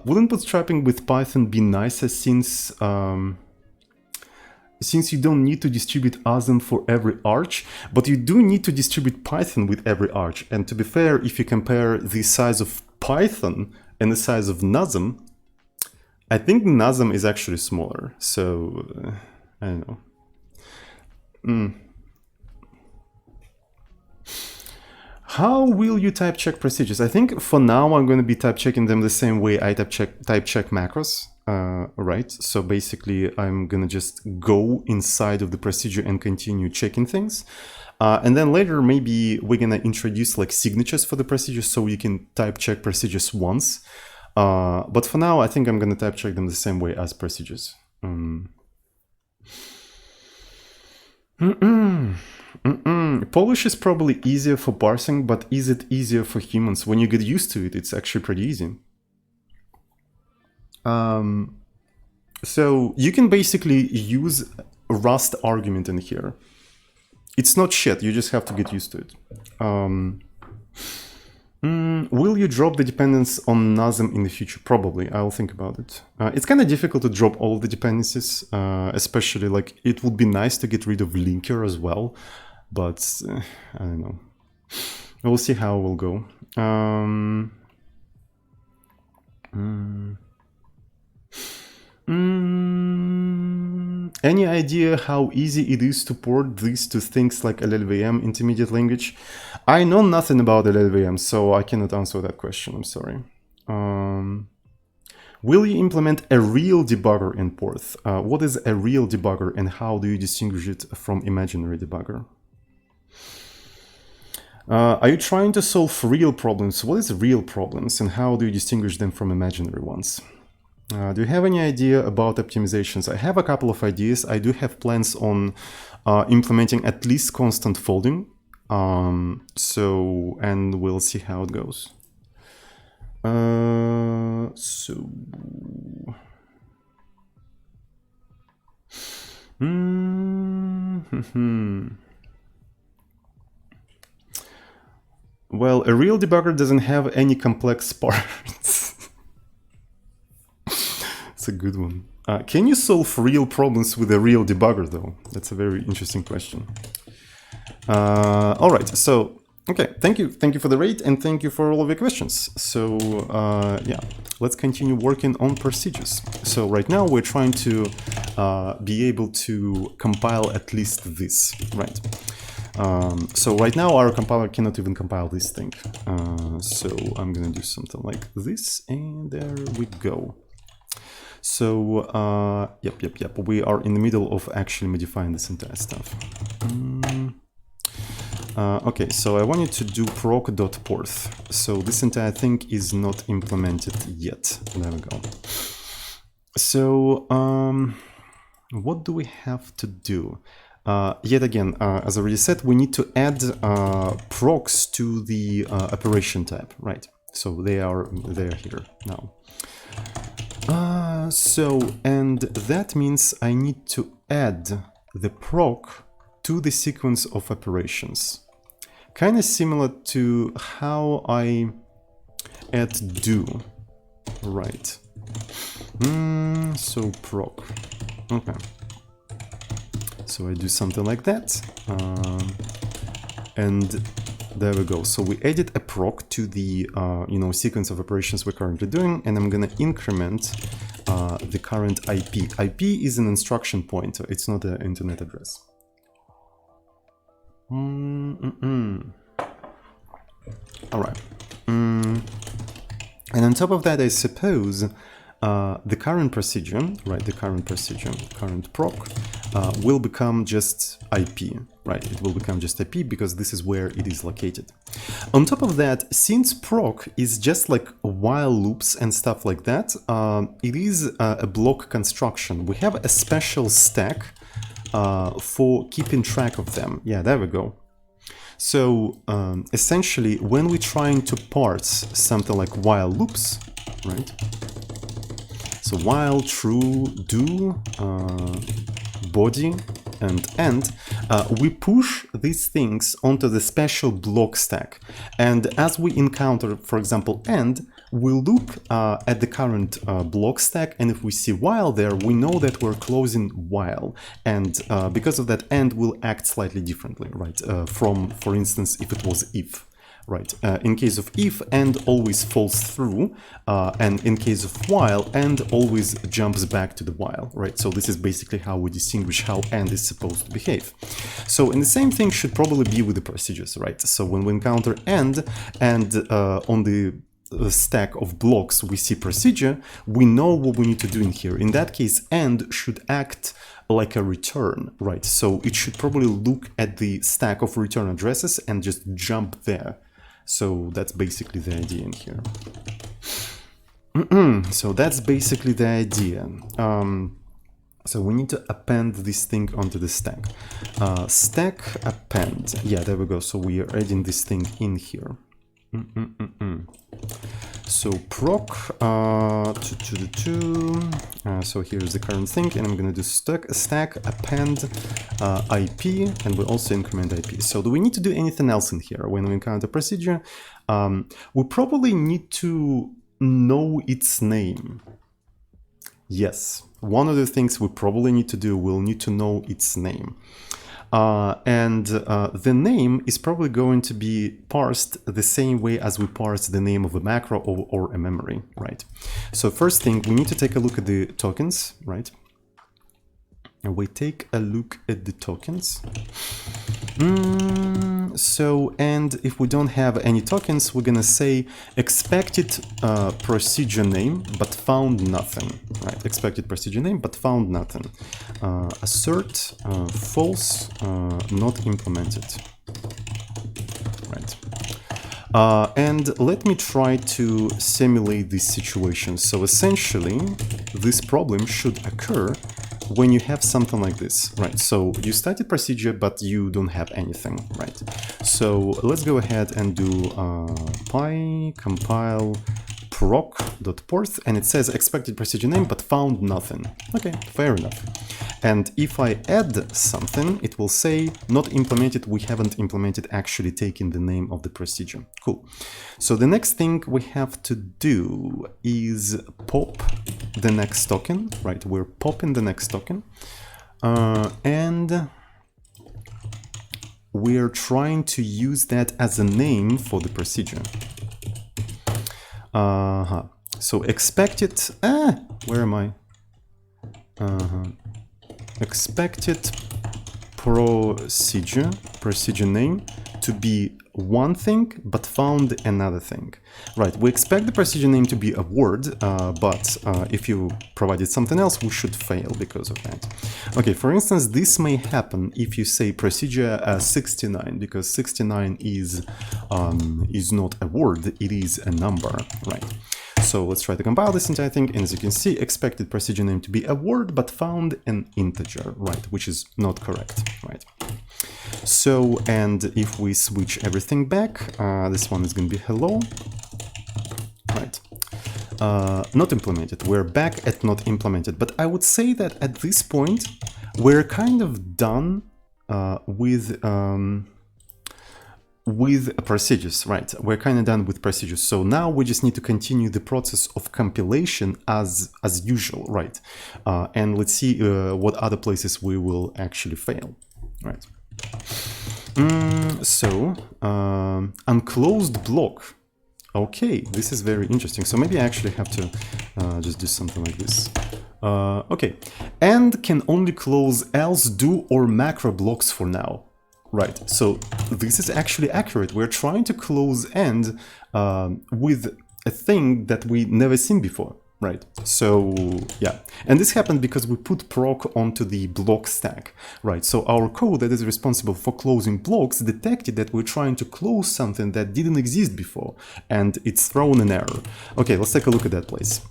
Wouldn't bootstrapping with Python be nicer since you don't need to distribute ASM for every arch, but you do need to distribute Python with every arch. And to be fair, if you compare the size of Python and the size of Nasm, I think Nasm is actually smaller. So, I don't know. How will you type check procedures? I think for now I'm going to be type checking them the same way I type check macros, right? So basically I'm going to just go inside of the procedure and continue checking things. And then later maybe we're going to introduce like signatures for the procedures so you can type check procedures once. But for now I think I'm going to type check them the same way as procedures. Polish is probably easier for parsing, but is it easier for humans? When you get used to it, it's actually pretty easy. So you can basically use a Rust argument in here. It's not shit, you just have to get used to it. Will you drop the dependence on Nasm in the future? Probably, I'll think about it. It's kind of difficult to drop all the dependencies, especially like it would be nice to get rid of linker as well, but I don't know. We'll see how it will go. Any idea how easy it is to port this to things like LLVM, intermediate language? I know nothing about LLVM, so I cannot answer that question, I'm sorry. Will you implement a real debugger in Porth? What is a real debugger and how do you distinguish it from imaginary debugger? Are you trying to solve real problems? What is real problems and how do you distinguish them from imaginary ones? Do you have any idea about optimizations? I have a couple of ideas. I do have plans on implementing at least constant folding. And we'll see how it goes. Well, a real debugger doesn't have any complex parts. It's a good one. Can you solve real problems with a real debugger, though? That's a very interesting question. All right, so, okay, thank you for the rate and thank you for all of your questions. So, yeah, let's continue working on procedures. So right now we're trying to be able to compile at least this, right? So right now our compiler cannot even compile this thing. So I'm gonna do something like this, and there we go. So, yep, we are in the middle of actually modifying this entire stuff. Okay, so I wanted to do proc.porth. So this entire thing is not implemented yet. There we go. So, what do we have to do? Yet again, as I already said, we need to add procs to the operation tab, right? So they're here now. And that means I need to add the proc to the sequence of operations. Kind of similar to how I add do, right? So proc, okay. So I do something like that, and there we go. So we added a proc to the sequence of operations we're currently doing, and I'm gonna increment the current IP. IP is an instruction pointer; it's not an internet address. All right. And on top of that, I suppose the current procedure, right? The current procedure, current proc, will become just IP, right? It will become just IP because this is where it is located. On top of that, since proc is just like while loops and stuff like that, it is a block construction. We have a special stack for keeping track of them. Yeah, there we go. So essentially, when we're trying to parse something like while loops, right? So while, true, do, body, and end, we push these things onto the special block stack. And as we encounter, for example, end, we look at the current block stack, and if we see while there, we know that we're closing while. And because of that, end will act slightly differently, right? From, for instance, if it was if. Right. In case of if, end always falls through, and in case of while, end always jumps back to the while. Right. So this is basically how we distinguish how end is supposed to behave. So, and the same thing should probably be with the procedures, right? So when we encounter end and on the stack of blocks we see procedure, we know what we need to do in here. In that case, end should act like a return, right? So it should probably look at the stack of return addresses and just jump there. So that's basically the idea in here. So that's basically the idea. So we need to append this thing onto the stack. Stack append. Yeah, there we go. So we are adding this thing in here. So proc so here's the current thing, and I'm gonna do stack append IP, and we also increment IP. So do we need to do anything else in here when we encounter procedure? We probably need to know its name. Yes, one of the things we probably need to do, we'll need to know its name. And the name is probably going to be parsed the same way as we parse the name of a macro or a memory, right? So first thing, we need to take a look at the tokens, right? And we take a look at the tokens. So, and if we don't have any tokens, we're gonna say expected procedure name, but found nothing, right? Expected procedure name, but found nothing. Assert false, not implemented, right? And let me try to simulate this situation. So essentially, this problem should occur when you have something like this, right? So you started procedure, but you don't have anything, right? So let's go ahead and do py compile proc.porth, and it says expected procedure name, but found nothing. Okay, fair enough. And if I add something, it will say not implemented. We haven't implemented, actually taking the name of the procedure. Cool. So the next thing we have to do is pop the next token, right? We're popping the next token. And we're trying to use that as a name for the procedure. So expected, where am I? Expected procedure name to be one thing, but found another thing. Right, we expect the procedure name to be a word, but if you provided something else, we should fail because of that. Okay, for instance, this may happen if you say procedure 69, because 69 is not a word, it is a number, right? So let's try to compile this entire thing, and as you can see, expected procedure name to be a word, but found an integer, right, which is not correct, right? So, and if we switch everything back, this one is going to be hello, right? Not implemented. We're back at not implemented, but I would say that at this point, we're kind of done with procedures, right? We're kind of done with procedures. So now we just need to continue the process of compilation as usual, right? And let's see what other places we will actually fail, right? So unclosed block. Okay, this is very interesting. So maybe I actually have to just do something like this. Okay, and can only close else, do, or macro blocks for now. Right, so this is actually accurate. We're trying to close end with a thing that we never seen before, right? So yeah, and this happened because we put proc onto the block stack, right? So our code that is responsible for closing blocks detected that we're trying to close something that didn't exist before, and it's thrown an error. Okay, let's take a look at that place.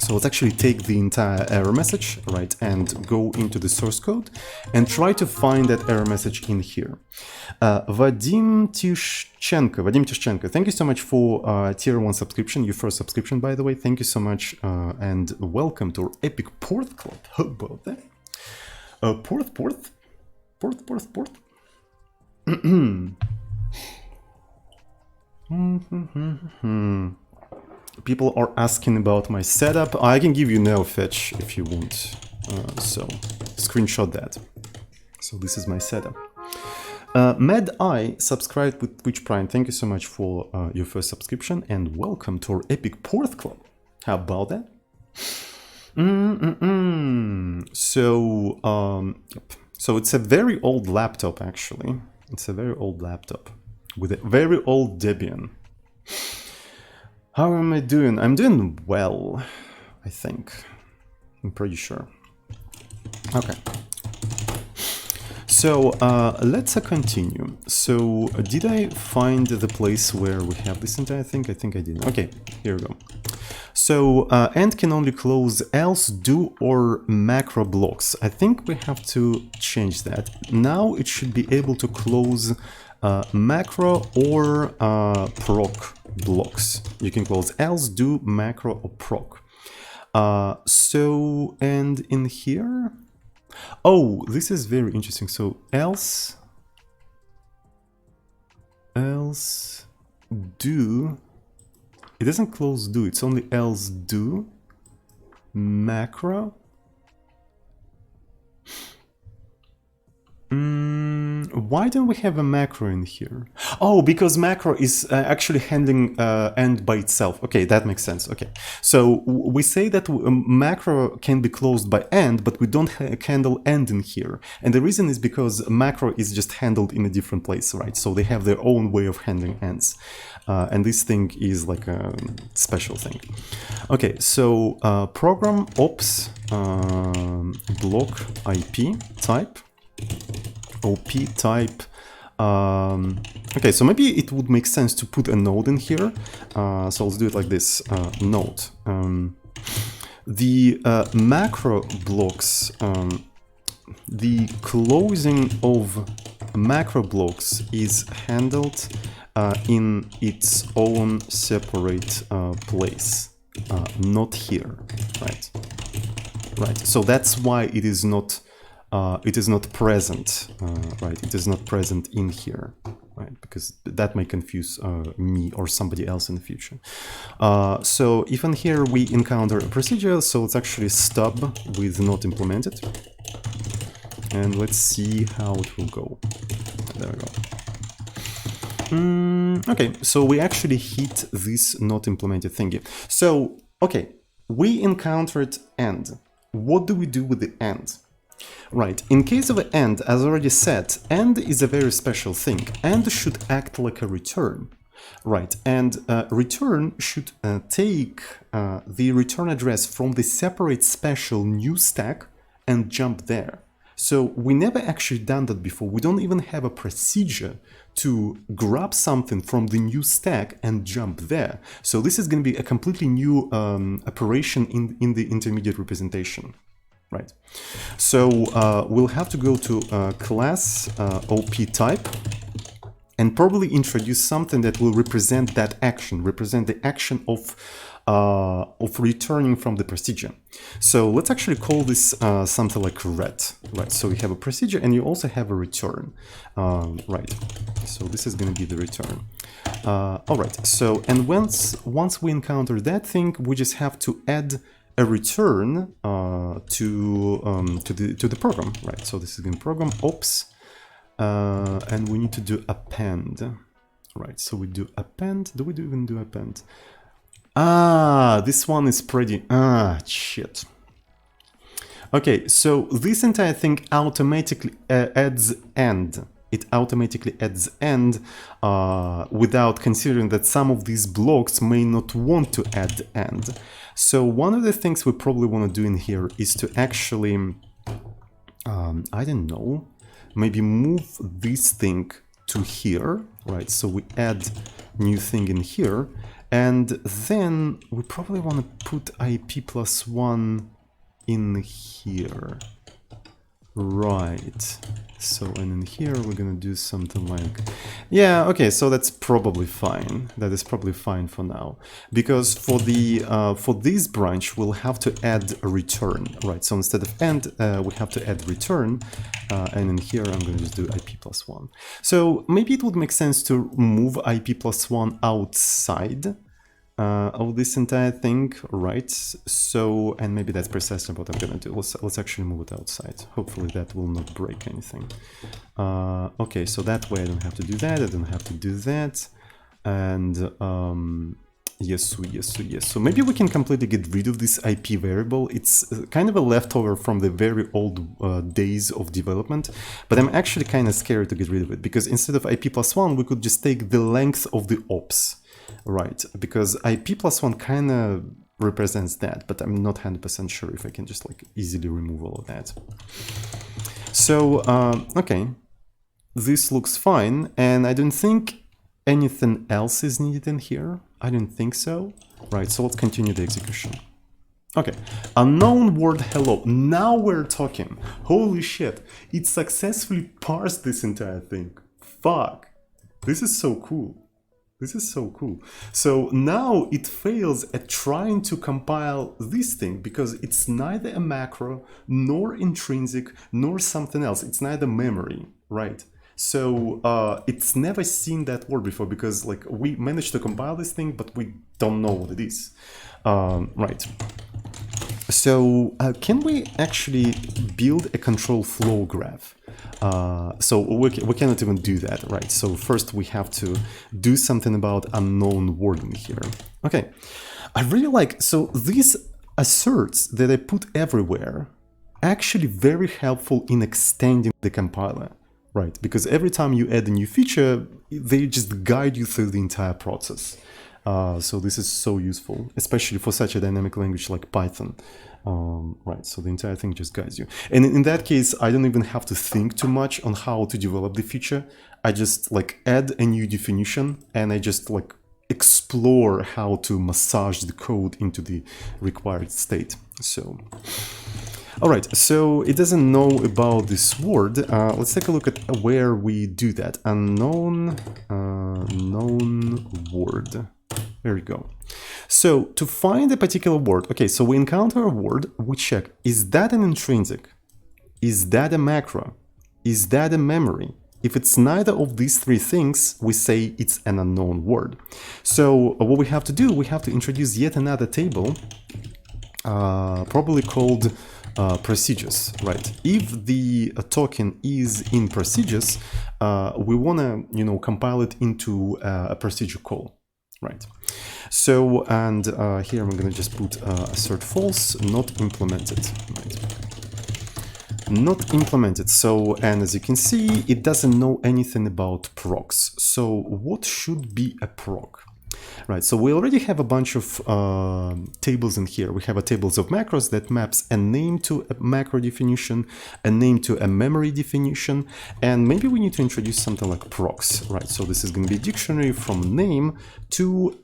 So let's actually take the entire error message, right, and go into the source code and try to find that error message in here. Vadim Tishchenko, thank you so much for tier 1 subscription, your first subscription, by the way. Thank you so much, and welcome to our epic Porth club. How about that? Porth. People are asking about my setup. I can give you no fetch if you want. So screenshot that. So this is my setup. Mad I subscribed with Twitch Prime. Thank you so much for your first subscription, and welcome to our epic Porth club. How about that? So it's a very old laptop, actually. It's a very old laptop with a very old Debian. How am I doing? I'm doing well, I think. I'm pretty sure. Okay. So let's continue. So did I find the place where we have this entire thing? I think I did. Okay, here we go. So end can only close else, do, or macro blocks. I think we have to change that. Now it should be able to close macro or proc blocks. You can close else, do, macro, or proc. So, and in here, oh, this is very interesting. So else, do, it doesn't close do, it's only else do, macro. Why don't we have a macro in here? Oh, because macro is actually handling end by itself. Okay, that makes sense. Okay, so we say that macro can be closed by end, but we don't handle end in here. And the reason is because macro is just handled in a different place, right? So they have their own way of handling ends. And this thing is like a special thing. Okay, so program ops block IP type. OP type. Okay, so maybe it would make sense to put a node in here. So let's do it like this. Node. The macro blocks, the closing of macro blocks is handled in its own separate place, not here, right? Right. So that's why it is not present, right? It is not present in here, right? Because that may confuse me or somebody else in the future. So if in here we encounter a procedure, so it's actually stub with not implemented. And let's see how it will go. There we go. Okay, so we actually hit this not implemented thingy. So, okay, we encountered end. What do we do with the end? Right, in case of an end, as already said, end is a very special thing. End should act like a return, right? And return should take the return address from the separate special new stack and jump there. So we never actually done that before. We don't even have a procedure to grab something from the new stack and jump there. So this is going to be a completely new operation in the intermediate representation. Right. So we'll have to go to class OP type and probably introduce something that will represent that action, represent the action of returning from the procedure. So let's actually call this something like ret. Right. So we have a procedure and you also have a return. Right. So this is going to be the return. All right. So and once we encounter that thing, we just have to add a return to the program, right? So this is going to program ops, and we need to do append, right? So we do append. Do we even do append? This one is pretty. Shit. Okay, so this entire thing automatically adds end it automatically adds end without considering that some of these blocks may not want to add end. So one of the things we probably want to do in here is to actually, I don't know, maybe move this thing to here, right? So we add new thing in here, and then we probably want to put IP+1 in here. Right, so and in here we're gonna do something like, yeah, okay, so that's probably fine. That is probably fine for now, because for the for this branch we'll have to add a return, right? So instead of end, we have to add return, and in here I'm gonna just do IP+1. So maybe it would make sense to move IP+1 outside of this entire thing, right? So, and maybe that's precisely what I'm gonna do. Let's actually move it outside. Hopefully that will not break anything. Okay, so that way I don't have to do that, I don't have to do that. And yes. So maybe we can completely get rid of this IP variable. It's kind of a leftover from the very old days of development, but I'm actually kind of scared to get rid of it, because instead of IP+1 we could just take the length of the ops. Right, because IP+1 kind of represents that, but I'm not 100% sure if I can just like easily remove all of that. So, okay, this looks fine, and I don't think anything else is needed in here. I don't think so. Right, so let's continue the execution. Okay, unknown word hello. Now we're talking. Holy shit, it successfully parsed this entire thing. Fuck, this is so cool. This is so cool. So now it fails at trying to compile this thing because it's neither a macro, nor intrinsic, nor something else. It's neither memory, right? So it's never seen that word before because like we managed to compile this thing, but we don't know what it is, right? So can we actually build a control flow graph? So we cannot even do that, right? So first we have to do something about unknown word in here. Okay, I really like, so these asserts that I put everywhere actually very helpful in extending the compiler, right? Because every time you add a new feature, they just guide you through the entire process. So this is so useful, especially for such a dynamic language like Python. Right, so the entire thing just guides you. And in that case, I don't even have to think too much on how to develop the feature. I just like add a new definition and I just like explore how to massage the code into the required state. So, all right, so it doesn't know about this word. Let's take a look at where we do that. Unknown, known word. There we go. So to find a particular word, okay, so we encounter a word, we check, is that an intrinsic? Is that a macro? Is that a memory? If it's neither of these three things, we say it's an unknown word. So what we have to do, we have to introduce yet another table, probably called procedures, right? If the token is in procedures, we want to, you know, compile it into a procedure call. Right. So, and here I'm going to just put assert false, not implemented. Right. Not implemented. So, and as you can see, it doesn't know anything about procs. So what should be a proc? Right, so we already have a bunch of tables in here. We have a tables of macros that maps a name to a macro definition, a name to a memory definition, and maybe we need to introduce something like procs, right? So this is going to be a dictionary from name to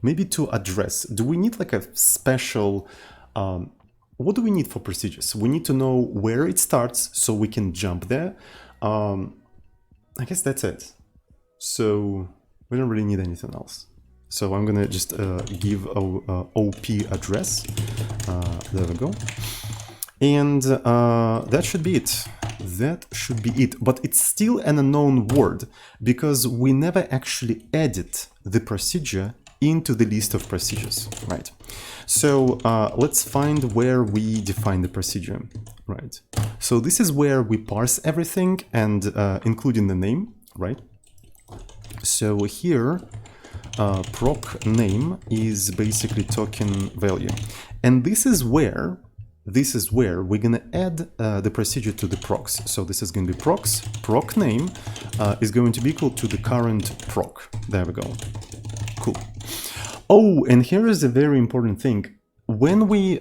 maybe to address. Do we need like a special, what do we need for procedures? We need to know where it starts so we can jump there. I guess that's it. So we don't really need anything else. So I'm gonna just give a OP address. There we go. And that should be it. That should be it. But it's still an unknown word because we never actually added the procedure into the list of procedures, right? So let's find where we define the procedure, right? So this is where we parse everything and including the name, right? So here, proc name is basically token value. And this is where this is where we're gonna add the procedure to the procs. So this is gonna be proc name is going to be equal to the current proc. There we go. Cool. Oh, and here is a very important thing. When we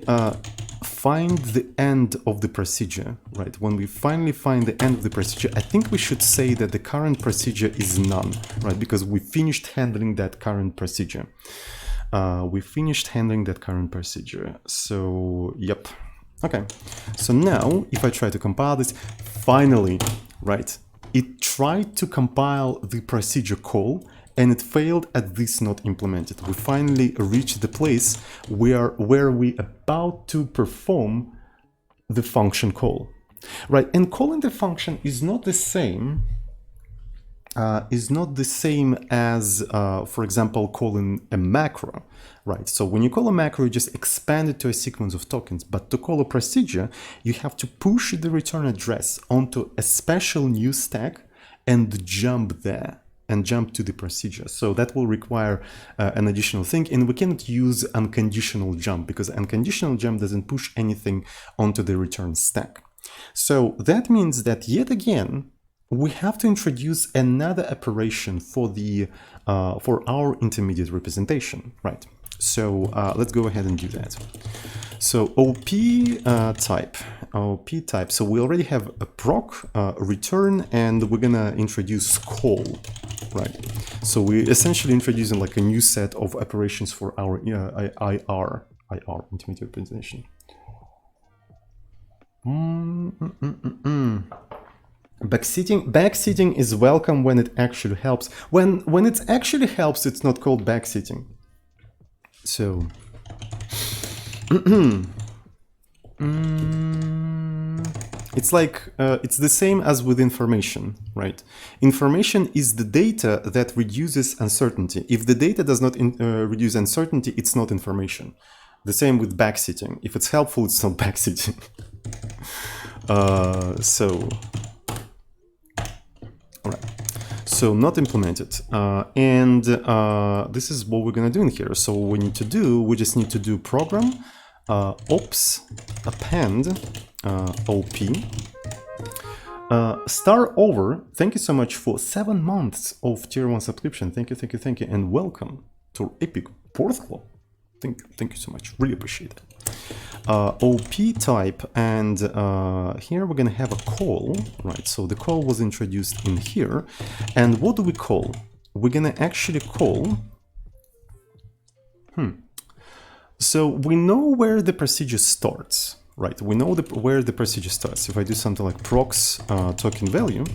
find the end of the procedure, right? When we finally find the end of the procedure, I think we should say that the current procedure is none, right? Because we finished handling that current procedure. So, yep. Okay. So now, if I try to compile this, finally, right? It tried to compile the procedure call, and it failed at this not implemented. We finally reached the place where we about to perform the function call, right? And calling the function is not the same. As, for example, calling a macro, right? So when you call a macro, you just expand it to a sequence of tokens. But to call a procedure, you have to push the return address onto a special new stack and jump there. And jump to the procedure. So that will require an additional thing, and we cannot use unconditional jump because unconditional jump doesn't push anything onto the return stack. So that means that yet again, we have to introduce another operation for the for our intermediate representation, right? So let's go ahead and do that. So OP type. So we already have a proc, return, and we're gonna introduce call, right? So we're essentially introducing like a new set of operations for our IR intermediate representation. Backseating is welcome when it actually helps. When it actually helps, it's not called backseating. So it's like it's the same as with information, right? Information is the data that reduces uncertainty. If the data does not reduce uncertainty, it's not information. The same with backseating. If it's helpful, it's not backseating. All right. So not implemented, and this is what we're gonna do in here. So what we need to do, we just need to do program ops append op star over. Thank you so much for 7 months of tier 1 subscription. Thank you, and welcome to Epic Porth Club. Thank you so much. Really appreciate it. OP type, and here we're gonna have a call, right? So the call was introduced in here, and what do we call? We're gonna actually call. So we know where the procedure starts, right? We know where the procedure starts. If I do something like procs token value,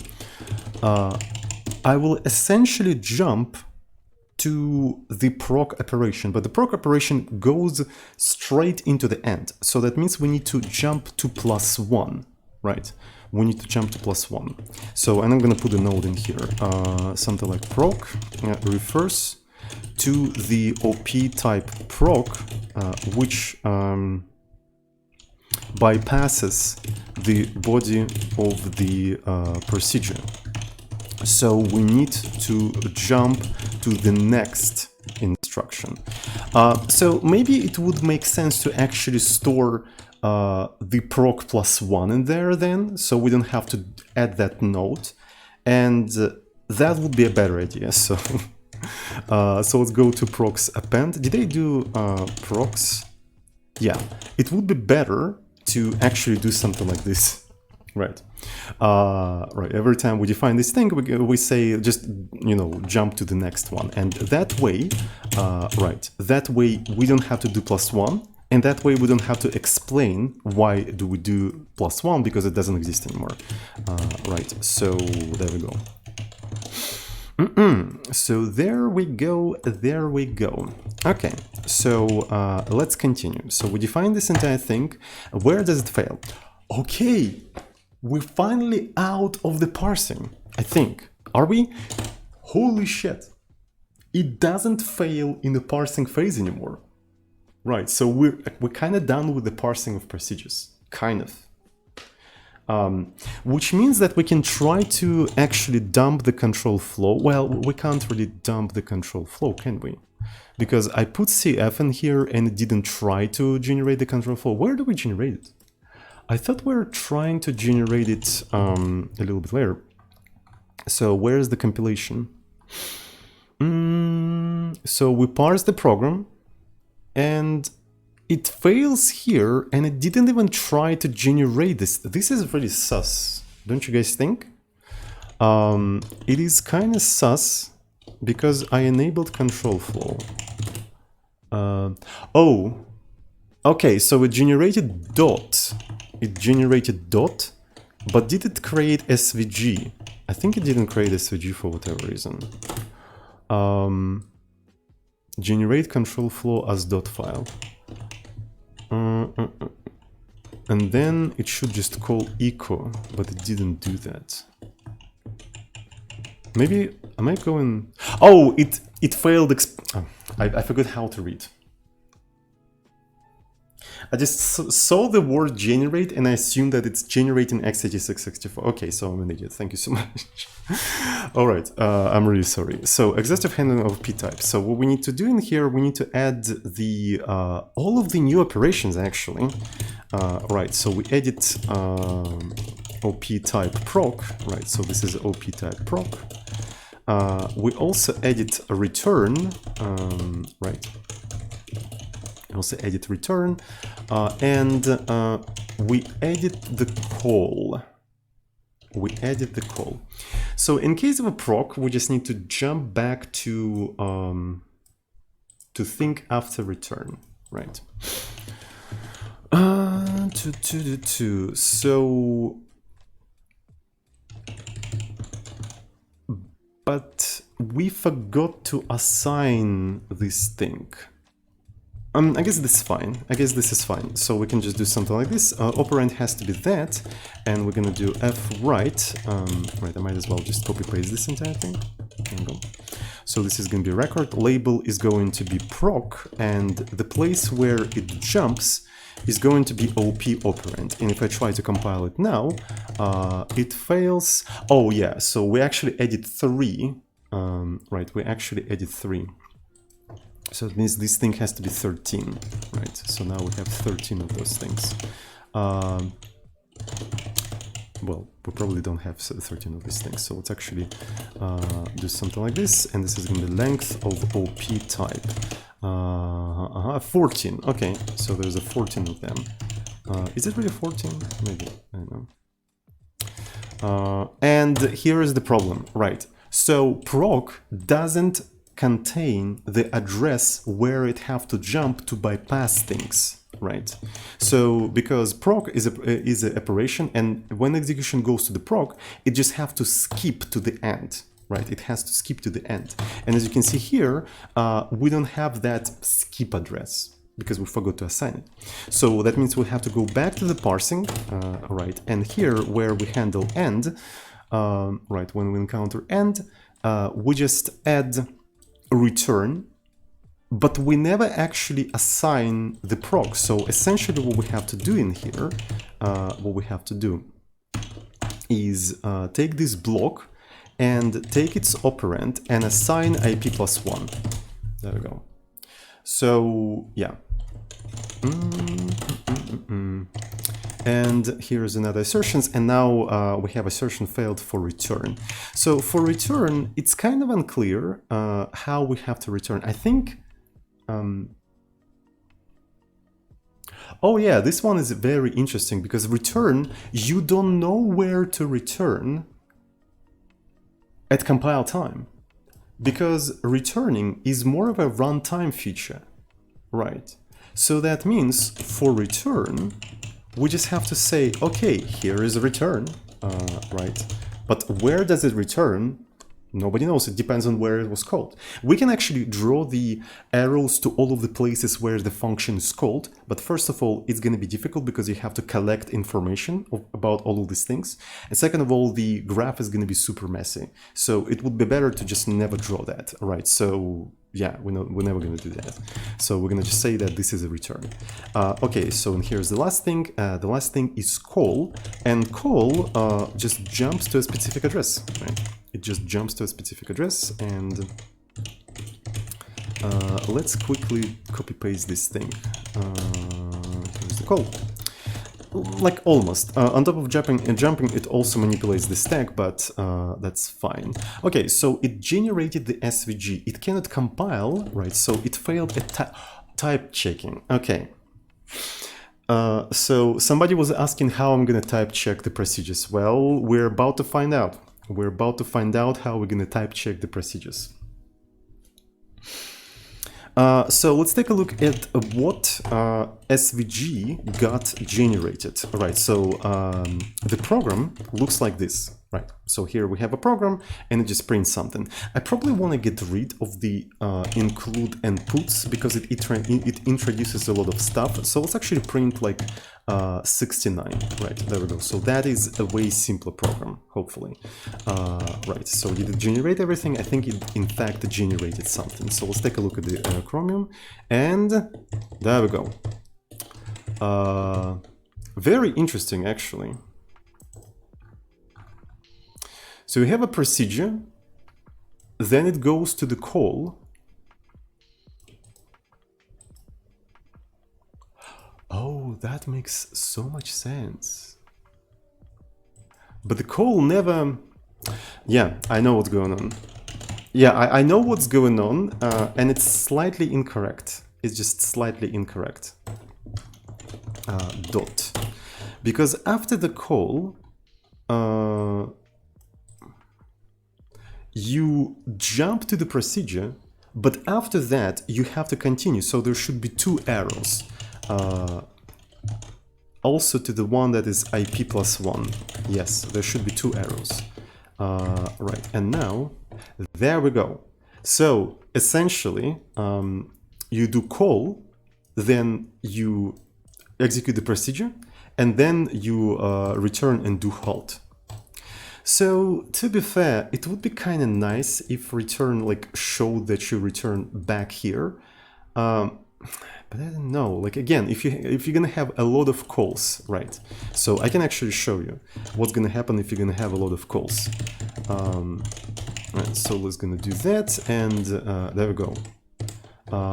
I will essentially jump to the proc operation, but the proc operation goes straight into the end. So that means we need to jump to +1, right? We need to jump to +1. So, and I'm gonna put a node in here, something like proc refers to the OP type proc, which bypasses the body of the procedure. So we need to jump to the next instruction. So maybe it would make sense to actually store the proc +1 in there then, so we don't have to add that node, and that would be a better idea. So so let's go to procs append. Did I do procs? Yeah, it would be better to actually do something like this. Right. Right. Every time we define this thing, we say just, you know, jump to the next one. And that way, right, that way we don't have to do +1. And that way we don't have to explain why do we do +1, because it doesn't exist anymore. Right. So there we go. So there we go. Okay. So let's continue. So we define this entire thing. Where does it fail? Okay. We're finally out of the parsing, I think. Are we? Holy shit. It doesn't fail in the parsing phase anymore. Right, so we're kind of done with the parsing of procedures. Kind of. Which means that we can try to actually dump the control flow. Well, we can't really dump the control flow, can we? Because I put CF in here and it didn't try to generate the control flow. Where do we generate it? I thought we were trying to generate it a little bit later. So where's the compilation? So we parse the program and it fails here, and it didn't even try to generate this. This is really sus, don't you guys think? It is kind of sus because I enabled control flow. Oh, okay, so it generated dot. It generated dot, but did it create SVG? I think it didn't create SVG for whatever reason. Generate control flow as dot file. And then it should just call echo, but it didn't do that. Maybe, am I going... Oh, it failed... I forgot how to read. I just saw the word generate and I assumed that it's generating x86-64. Okay, so I'm an idiot. Thank you so much. All right, I'm really sorry. So exhaustive handling of p-type. So what we need to do in here, we need to add the all of the new operations actually. Right, so we edit op type proc. Right, so this is op type proc. We also edit a return. Right. Also edit return, and we edit the call. We edit the call. So in case of a proc, we just need to jump back to think after return, right? So, but we forgot to assign this thing. I guess this is fine. I guess this is fine. So we can just do something like this. Operand has to be that, and we're gonna do fwrite. Right, I might as well just copy paste this entire thing. So this is gonna be record. Label is going to be proc, and the place where it jumps is going to be op operand. And if I try to compile it now, it fails. Oh yeah, so we actually edit 3. Right, we actually edit 3. So it means this thing has to be 13, right? So now we have 13 of those things. Well, we probably don't have 13 of these things. So let's actually do something like this. And this is going to be length of OP type. 14. Okay, so there's a 14 of them. Is it really 14? Maybe, I don't know. And here is the problem, right? So proc doesn't contain the address where it have to jump to bypass things, right? So because proc is an operation, and when execution goes to the proc, it just have to skip to the end, right? It has to skip to the end. And as you can see here, we don't have that skip address because we forgot to assign it. So that means we have to go back to the parsing, right? And here where we handle end, right, when we encounter end, we just add return, but we never actually assign the proc. So essentially what we have to do in here, is take this block and take its operand and assign IP+1. There we go. So yeah. And here's another assertions, and now we have assertion failed for return. So for return, it's kind of unclear how we have to return. I think, oh yeah, this one is very interesting because return, you don't know where to return at compile time, because returning is more of a runtime feature, right? So that means for return, we just have to say, okay, here is a return, right? But where does it return? Nobody knows. It depends on where it was called. We can actually draw the arrows to all of the places where the function is called. But first of all, it's going to be difficult because you have to collect information about all of these things. And second of all, the graph is going to be super messy. So it would be better to just never draw that, right? So yeah, we're never going to do that. So we're going to just say that this is a return. Okay, so and here's the last thing. The last thing is call, and call just jumps to a specific address, right? It just jumps to a specific address, and let's quickly copy paste this thing. Here's the call. like almost. On top of jumping, it also manipulates the stack, but that's fine. Okay, so it generated the SVG. It cannot compile, right? So it failed at type checking. Okay. So somebody was asking how I'm gonna type check the procedures. Well, we're about to find out. We're about to find out how we're gonna type check the procedures. So let's take a look at what SVG got generated. All right, so the program looks like this, right? So here we have a program and it just prints something. I probably want to get rid of the include and puts because it introduces a lot of stuff. So let's actually print like 69, right? There we go. So that is a way simpler program, hopefully. Right, so did it generate everything? I think it in fact generated something. So let's take a look at the Chromium, and there we go. Very interesting, actually. So we have a procedure, then it goes to the call. Oh, that makes so much sense. But the call never... Yeah, I know what's going on. Yeah, I know what's going on, and it's slightly incorrect. It's just slightly incorrect. Dot. Because after the call, you jump to the procedure, but after that you have to continue. So there should be two arrows. Also to the one that is IP +1. Yes, there should be two arrows. Right, and now, there we go. So essentially, you do call, then you execute the procedure, and then you return and do halt. So to be fair, it would be kind of nice if return like showed that you return back here. But I don't know, like again, if you're gonna have a lot of calls, right? So I can actually show you what's gonna happen if you're gonna have a lot of calls. Right, so let's gonna do that, and there we go.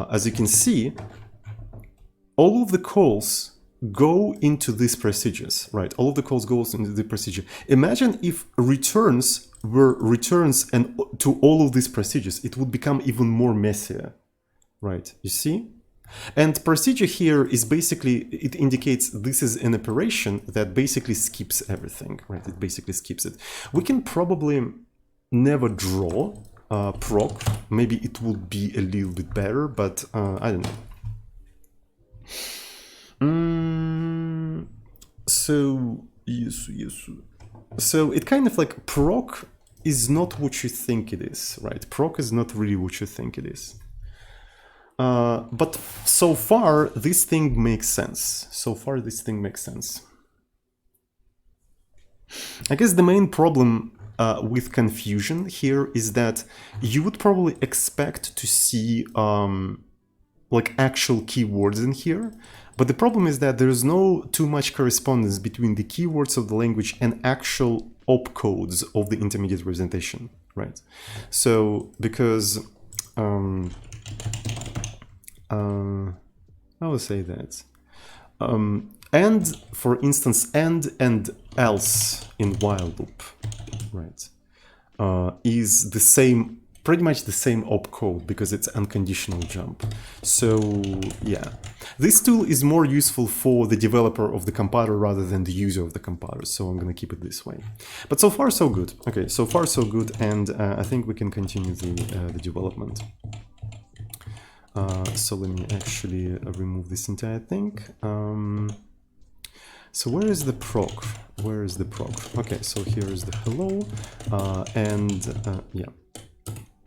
As you can see, all of the calls go into these procedures, right? All of the calls goes into the procedure. Imagine if returns were returns and to all of these procedures, it would become even more messier, right? You see? And procedure here is basically, it indicates this is an operation that basically skips everything, right? It basically skips it. We can probably never draw proc. Maybe it would be a little bit better, but I don't know. So, yes. So it kind of like proc is not what you think it is, right? Proc is not really what you think it is. But so far, this thing makes sense. So far, this thing makes sense. I guess the main problem with confusion here is that you would probably expect to see like actual keywords in here. But the problem is that there is no too much correspondence between the keywords of the language and actual opcodes of the intermediate representation, right? So, because... I will say that. And, for instance, and else in while loop, right, is the same, pretty much the same opcode because it's unconditional jump. So, yeah. This tool is more useful for the developer of the compiler rather than the user of the compiler, so I'm gonna keep it this way. But so far, so good. Okay, so far, so good, and I think we can continue the development. So let me actually remove this entire thing. So where is the proc? Where is the proc? Okay, so here is the hello, and yeah.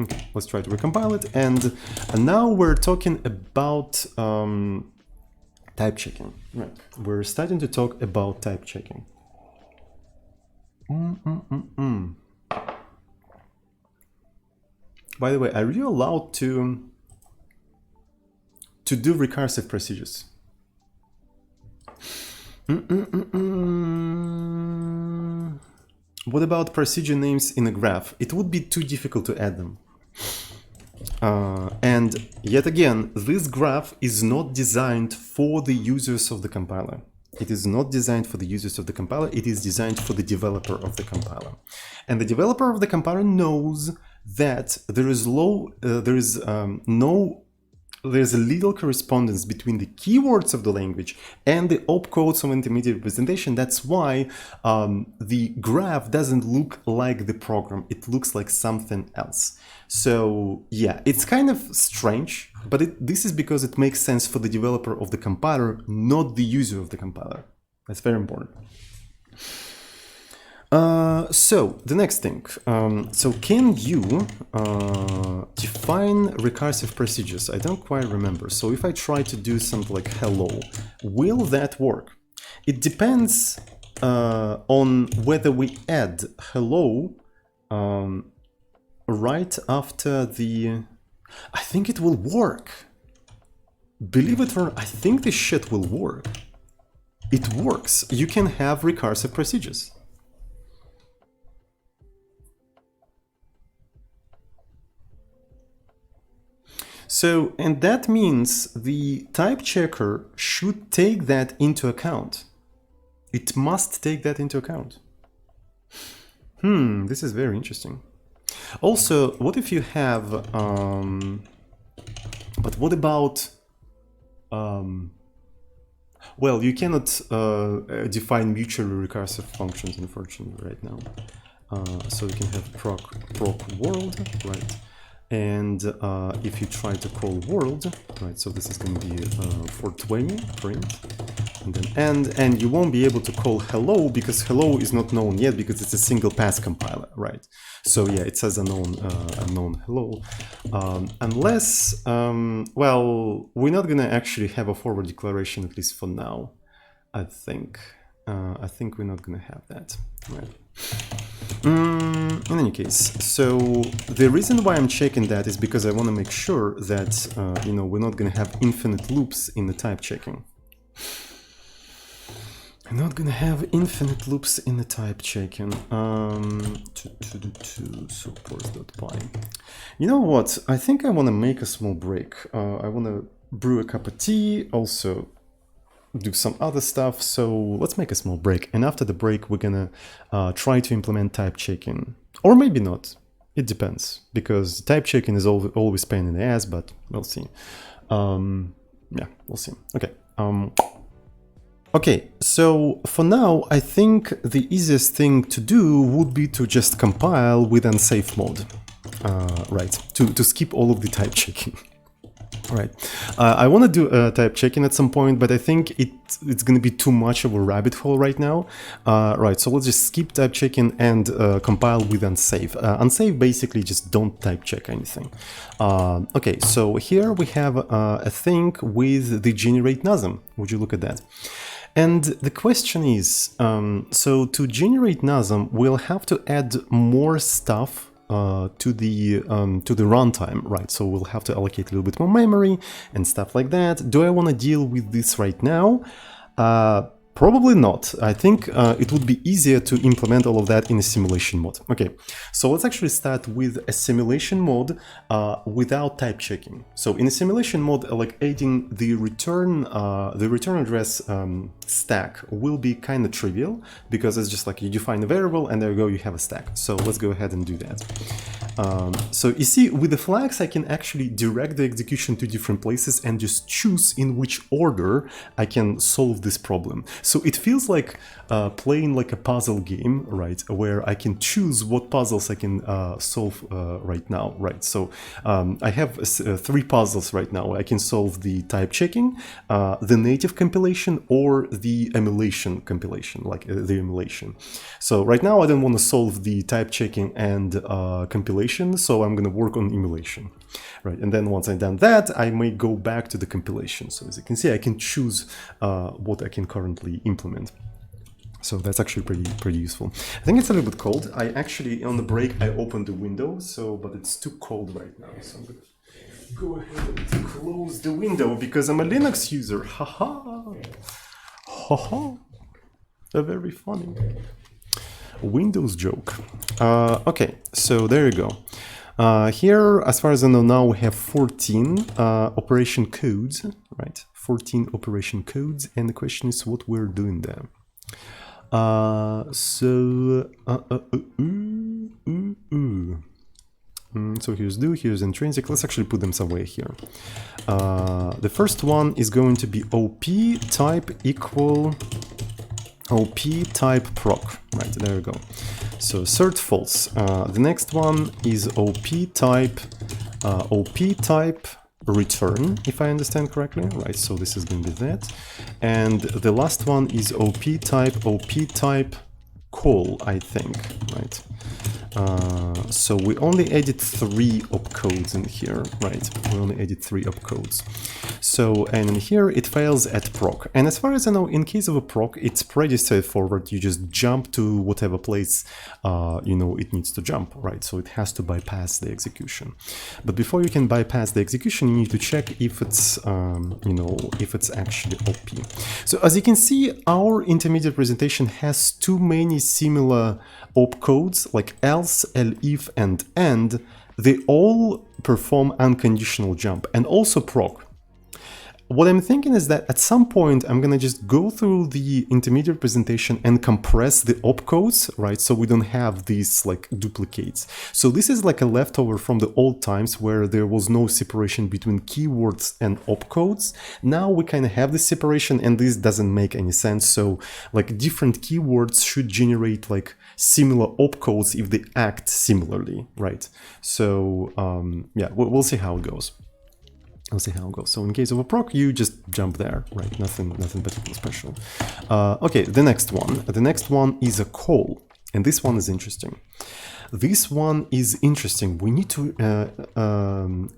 Okay, let's try to recompile it. And now we're talking about type checking. Right, we're starting to talk about type checking. By the way, are you allowed to do recursive procedures? What about procedure names in a graph? It would be too difficult to add them. And yet again, this graph is not designed for the users of the compiler. It is not designed for the users of the compiler. It is designed for the developer of the compiler. And the developer of the compiler knows that there's a little correspondence between the keywords of the language and the opcodes of intermediate representation. That's why the graph doesn't look like the program. It looks like something else. So yeah, it's kind of strange, but this is because it makes sense for the developer of the compiler, not the user of the compiler. That's very important. So the next thing, so can you define recursive procedures? I don't quite remember. So if I try to do something like hello, will that work? It depends on whether we add hello right after the... I think it will work. Believe it or not, I think this shit will work. It works. You can have recursive procedures. So, and that means the type checker should take that into account. It must take that into account. This is very interesting. Also, what if you have, but what about, well, you cannot define mutually recursive functions, unfortunately, right now. So you can have proc world, right? And if you try to call world, right, so this is going to be 420 print, and then and you won't be able to call hello because hello is not known yet because it's a single pass compiler, right? So yeah, it says unknown hello, unless well, we're not going to actually have a forward declaration, at least for now. I think we're not going to have that, right? In any case, so the reason why I'm checking that is because I want to make sure that you know, we're not going to have infinite loops in the type checking. I'm not going to have infinite loops in the type checking. So Porth.py. You know what? I think I want to make a small break. I want to brew a cup of tea, also do some other stuff. So let's make a small break. And after the break, we're gonna try to implement type checking, or maybe not. It depends, because type checking is always pain in the ass, but we'll see. Yeah, we'll see. Okay. Okay, so for now, I think the easiest thing to do would be to just compile with unsafe mode, right? To skip all of the type checking. Right. I want to do type checking at some point, but I think it's going to be too much of a rabbit hole right now. Right, so let's just skip type checking and compile with unsafe. Unsafe basically just don't type check anything. Okay, so here we have a thing with the generate NASM. Would you look at that? And the question is, so to generate NASM, we'll have to add more stuff to the runtime, right? So we'll have to allocate a little bit more memory and stuff like that. Do I want to deal with this right now? Probably not. I think it would be easier to implement all of that in a simulation mode. Okay, so let's actually start with a simulation mode without type checking. So in a simulation mode, like adding the return address stack will be kind of trivial, because it's just like you define a variable and there you go, you have a stack. So let's go ahead and do that. So you see, with the flags, I can actually direct the execution to different places and just choose in which order I can solve this problem. So it feels like playing like a puzzle game, right? Where I can choose what puzzles I can solve right now, right? So I have 3 puzzles right now. I can solve the type checking, the native compilation, or the emulation compilation, like the emulation. So right now I don't want to solve the type checking and compilation, so I'm going to work on emulation, right? And then once I've done that, I may go back to the compilation. So as you can see, I can choose what I can currently implement. So that's actually pretty useful. I think it's a little bit cold. I actually, on the break, I opened the window, but it's too cold right now. So I'm going to go ahead and close the window because I'm a Linux user. Haha. Haha. Very funny. Windows joke. Okay, so there you go. Here, as far as I know now, we have 14 operation codes, right? 14 operation codes, and the question is what we're doing there. So here's do, here's intrinsic. Let's actually put them somewhere here. The first one is going to be OP type equal OP type proc. Right, there we go. So cert false. The next one is OP type return, if I understand correctly. Right, so this is going to be that. And the last one is OP type call, I think. Right. So we only added 3 opcodes in here, right? We only added 3 opcodes. So, and in here it fails at proc. And as far as I know, in case of a proc, it's pretty straightforward. You just jump to whatever place, you know, it needs to jump, right? So it has to bypass the execution. But before you can bypass the execution, you need to check if it's, you know, if it's actually OP. So as you can see, our intermediate presentation has too many similar opcodes like else, elif, and end. They all perform unconditional jump and also proc. What I'm thinking is that at some point I'm gonna just go through the intermediate presentation and compress the opcodes, right? So we don't have these like duplicates. So this is like a leftover from the old times where there was no separation between keywords and opcodes. Now we kind of have this separation, and this doesn't make any sense. So like different keywords should generate like similar opcodes if they act similarly, right? So yeah, we'll see how it goes. We'll see how it goes. So in case of a proc, you just jump there, right? Nothing particularly special. Okay, the next one. The next one is a call, and this one is interesting. This one is interesting. We need to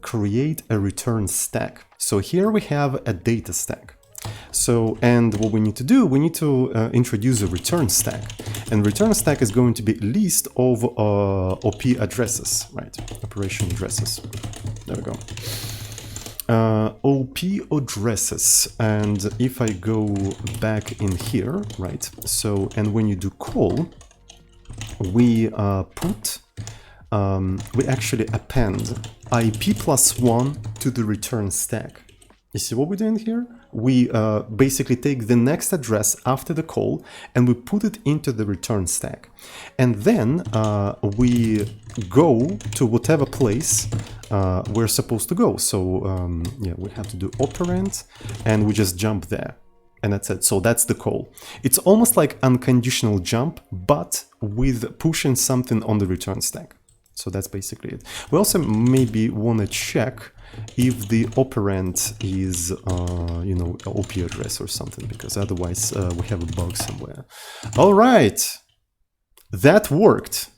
create a return stack. So here we have a data stack. So, and what we need to do, we need to introduce a return stack. And return stack is going to be a list of OP addresses, right? Operation addresses. There we go. OP addresses, and if I go back in here, right, so, and when you do call, we we actually append IP+1 to the return stack. You see what we're doing here? We basically take the next address after the call and we put it into the return stack. And then we go to whatever place we're supposed to go. So yeah, we have to do operand and we just jump there. And that's it. So that's the call. It's almost like unconditional jump, but with pushing something on the return stack. So that's basically it. We also maybe want to check if the operand is, you know, OP address or something, because otherwise we have a bug somewhere. All right, that worked.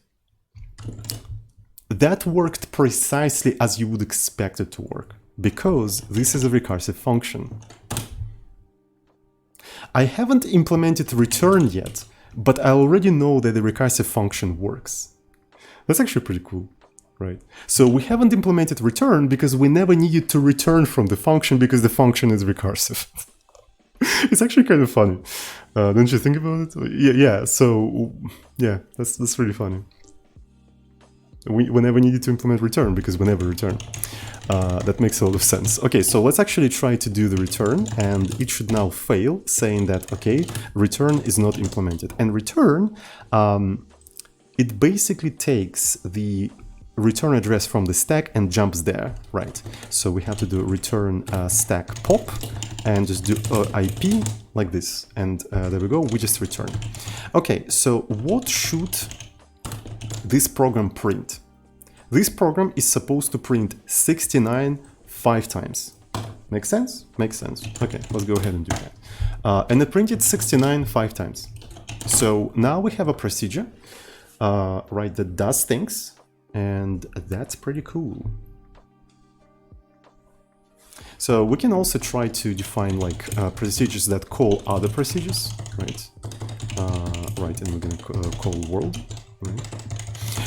That worked precisely as you would expect it to work, because this is a recursive function. I haven't implemented return yet, but I already know that the recursive function works. That's actually pretty cool, right? So we haven't implemented return because we never needed to return from the function because the function is recursive. It's actually kind of funny. Don't you think about it? Yeah. So yeah, that's really funny. We never needed to implement return because we never return. That makes a lot of sense. Okay, so let's actually try to do the return, and it should now fail, saying that, okay, return is not implemented. And return, it basically takes the return address from the stack and jumps there, right? So we have to do return stack pop and just do IP like this. And there we go, we just return. Okay, so what should this program print? This program is supposed to print 69 5 times. Make sense? Makes sense. Okay, let's go ahead and do that. And it printed 69 5 times. So now we have a procedure, right, that does things, and that's pretty cool. So we can also try to define like procedures that call other procedures, right? Right, and we're gonna call world. Right?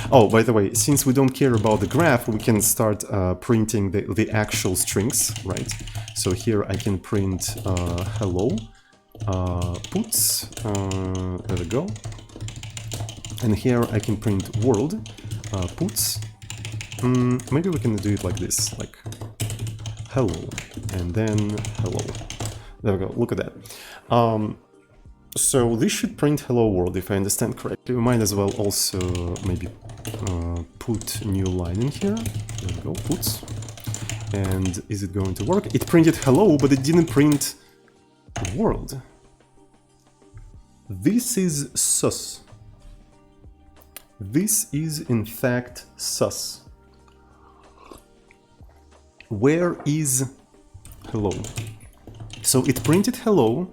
Oh, by the way, since we don't care about the graph, we can start printing the actual strings, right? So here I can print hello, puts, there we go. And here I can print world, puts, Maybe we can do it like this, like hello, and then hello. There we go, look at that. So this should print hello world, if I understand correctly. We might as well also maybe put a new line in here. There we go, puts. And is it going to work? It printed hello, but it didn't print world. This is sus. This is in fact sus. Where is hello? So it printed hello,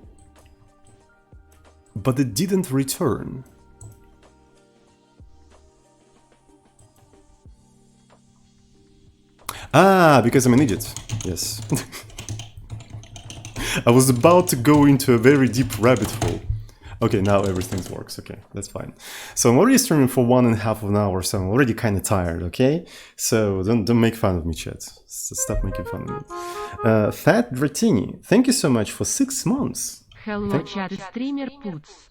but it didn't return. Ah, because I'm an idiot. Yes. I was about to go into a very deep rabbit hole. Okay, now everything works. Okay, that's fine. So I'm already streaming for 1.5 hour, so I'm already kind of tired, okay? So don't make fun of me, chat. Stop making fun of me. Fat Dratini, thank you so much for 6 months. Hello, chat streamer Puts.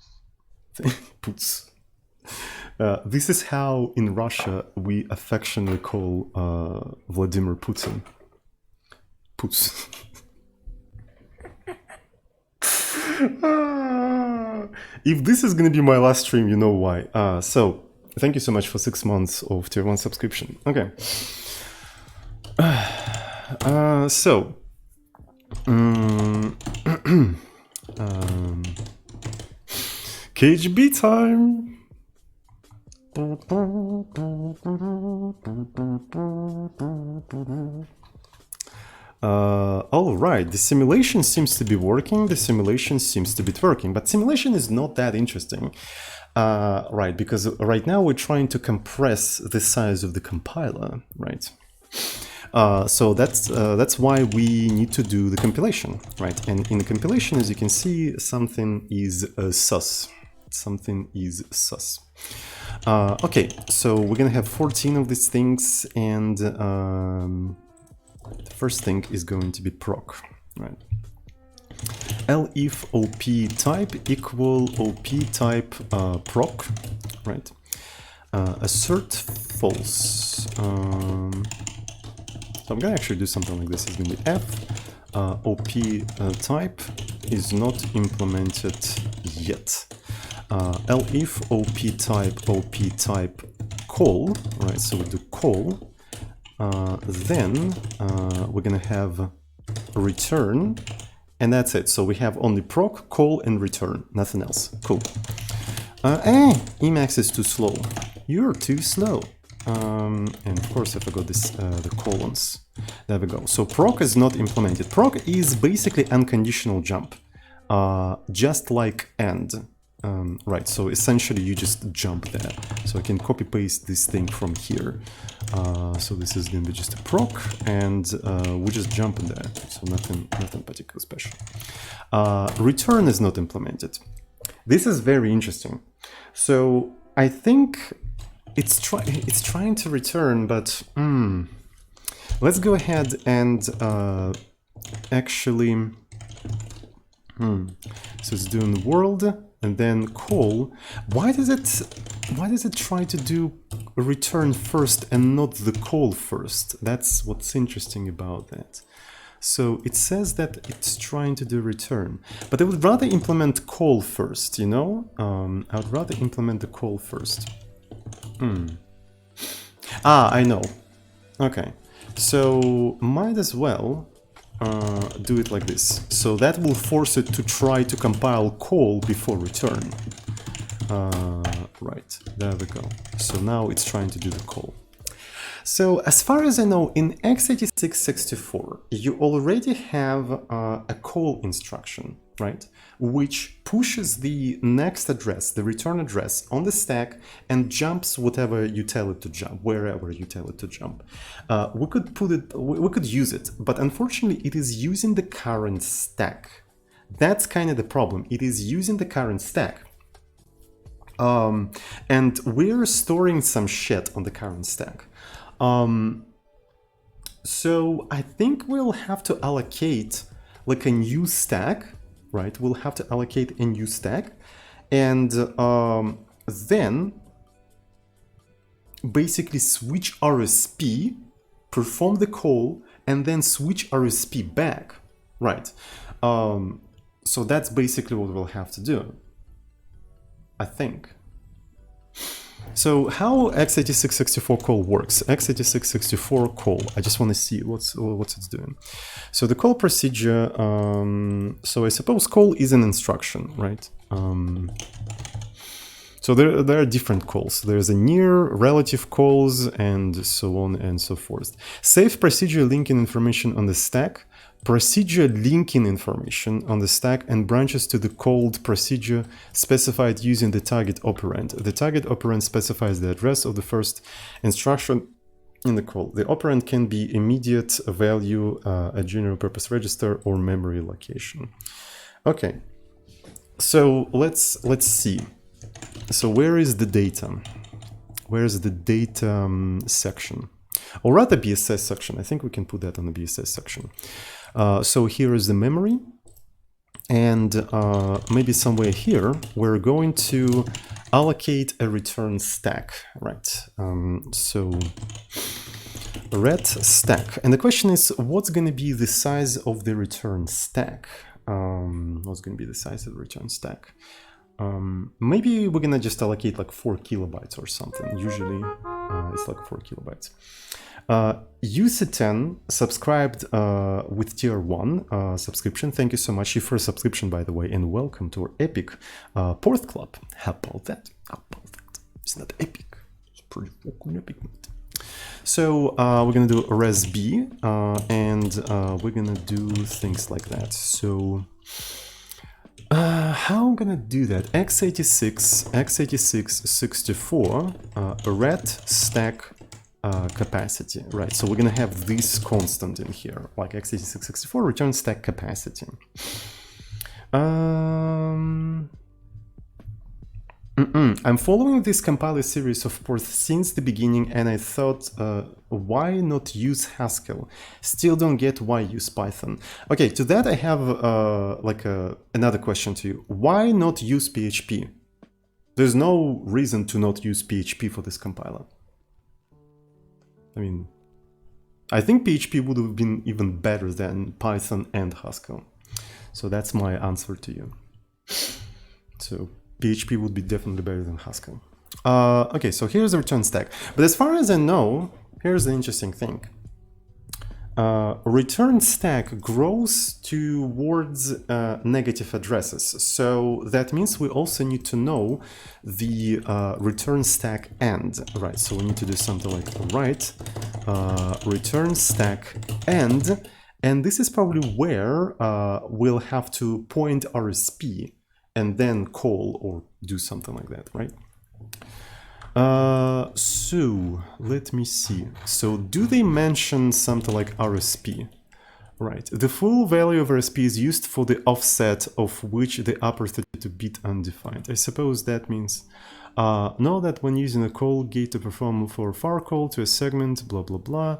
Puts. This is how in Russia we affectionately call Vladimir Putin. Puts. If this is gonna be my last stream, you know why. So, thank you so much for 6 months of tier 1 subscription. Okay. So, KGB time! All right, the simulation seems to be working, the simulation seems to be working, but simulation is not that interesting, right? Because right now we're trying to compress the size of the compiler, right? So that's why we need to do the compilation, right? And in the compilation, as you can see, something is sus. Something is sus. Okay, so we're gonna have 14 of these things, and the first thing is going to be proc, right? Elif op type equal op type proc, right? Assert false. So I'm gonna actually do something like this. It's gonna be f op type is not implemented yet. Elif op type call, right? So we do call. Then we're gonna have return, and that's it. So we have only proc, call, and return, nothing else. Cool. Emacs is too slow. You're too slow. And of course I forgot this, the colons. There we go. So proc is not implemented. Proc is basically unconditional jump, just like end. Right, so essentially you just jump there. So I can copy paste this thing from here. So this is going to be just a proc, and we just jump in there. So nothing particularly special. Return is not implemented. This is very interesting. So I think it's trying to return, but let's go ahead and actually. So it's doing world. And then call. Why does it try to do return first and not the call first? That's what's interesting about that. So it says that it's trying to do return, but I would rather implement call first, you know? I would rather implement the call first. I know. Okay, so might as well do it like this. So that will force it to try to compile call before return. Right, there we go. So now it's trying to do the call. So as far as I know, in x86-64, you already have a call instruction, right? Which pushes the next address, the return address, on the stack and jumps whatever you tell it to jump, wherever you tell it to jump. We could use it, but unfortunately it is using the current stack. That's kind of the problem. It is using the current stack. And we're storing some shit on the current stack. So I think we'll have to allocate like a new stack, right? We'll have to allocate a new stack, and then basically switch RSP, perform the call, and then switch RSP back, right? So that's basically what we'll have to do, I think. So how x86-64 call works? x86-64 call, I just want to see what's it's doing. So the call procedure, so I suppose call is an instruction, right? So there are different calls. There's a near, relative calls, and so on and so forth. Save procedure linking information on the stack, procedure linking information on the stack, and branches to the called procedure specified using the target operand. The target operand specifies the address of the first instruction in the call. The operand can be immediate value, a general purpose register, or memory location. Okay, so let's see. So where is the data? Where is the data section? Or rather BSS section. I think we can put that on the BSS section. So here is the memory. And maybe somewhere here, we're going to allocate a return stack, right? So ret stack. And the question is, what's going to be the size of the return stack? What's going to be the size of the return stack? Maybe we're gonna just allocate like 4 kilobytes or something. Usually it's like 4 kilobytes. UC10 subscribed with tier 1 subscription. Thank you so much for a subscription, by the way, and welcome to our epic Porth club. How about that? How about that? It's not epic. It's pretty fucking epic. So we're gonna do resb and we're gonna do things like that. So how I'm gonna do that? x86 64 ret stack capacity, right? So we're gonna have this constant in here, like x86 64 return stack capacity. I'm following this compiler series of Porth since the beginning, and I thought, why not use Haskell? Still don't get why use Python. Okay, to that I have another question to you. Why not use PHP? There's no reason to not use PHP for this compiler. I mean, I think PHP would have been even better than Python and Haskell. So that's my answer to you. So PHP would be definitely better than Haskell. Okay, so here's the return stack. But as far as I know, here's the interesting thing. Return stack grows towards negative addresses. So that means we also need to know the return stack end, right? So we need to do something like write return stack end. And this is probably where we'll have to point RSP and then call or do something like that, right? So let me see. So do they mention something like RSP? Right. The full value of RSP is used for the offset of which the upper 32-bit undefined. I suppose that means know that when using a call gate to perform for far call to a segment, blah, blah, blah.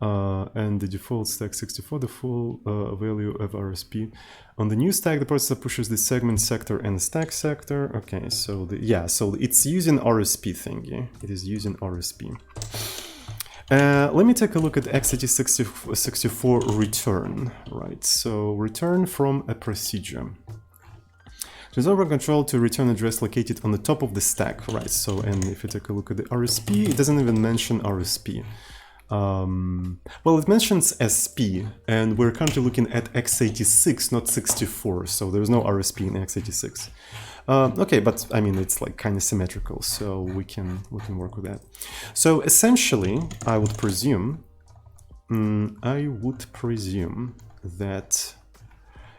And the default stack 64, the full value of RSP. On the new stack, the processor pushes the segment sector and the stack sector. Okay, so so it's using RSP thingy. It is using RSP. Let me take a look at x86 64 return. Right, so return from a procedure. There's over control to return address located on the top of the stack. Right, so and if you take a look at the RSP, it doesn't even mention RSP. Well, it mentions SP, and we're currently looking at x86, not 64, so there's no RSP in x86. Okay, but I mean it's like kind of symmetrical, so we can work with that. So essentially, I would presume that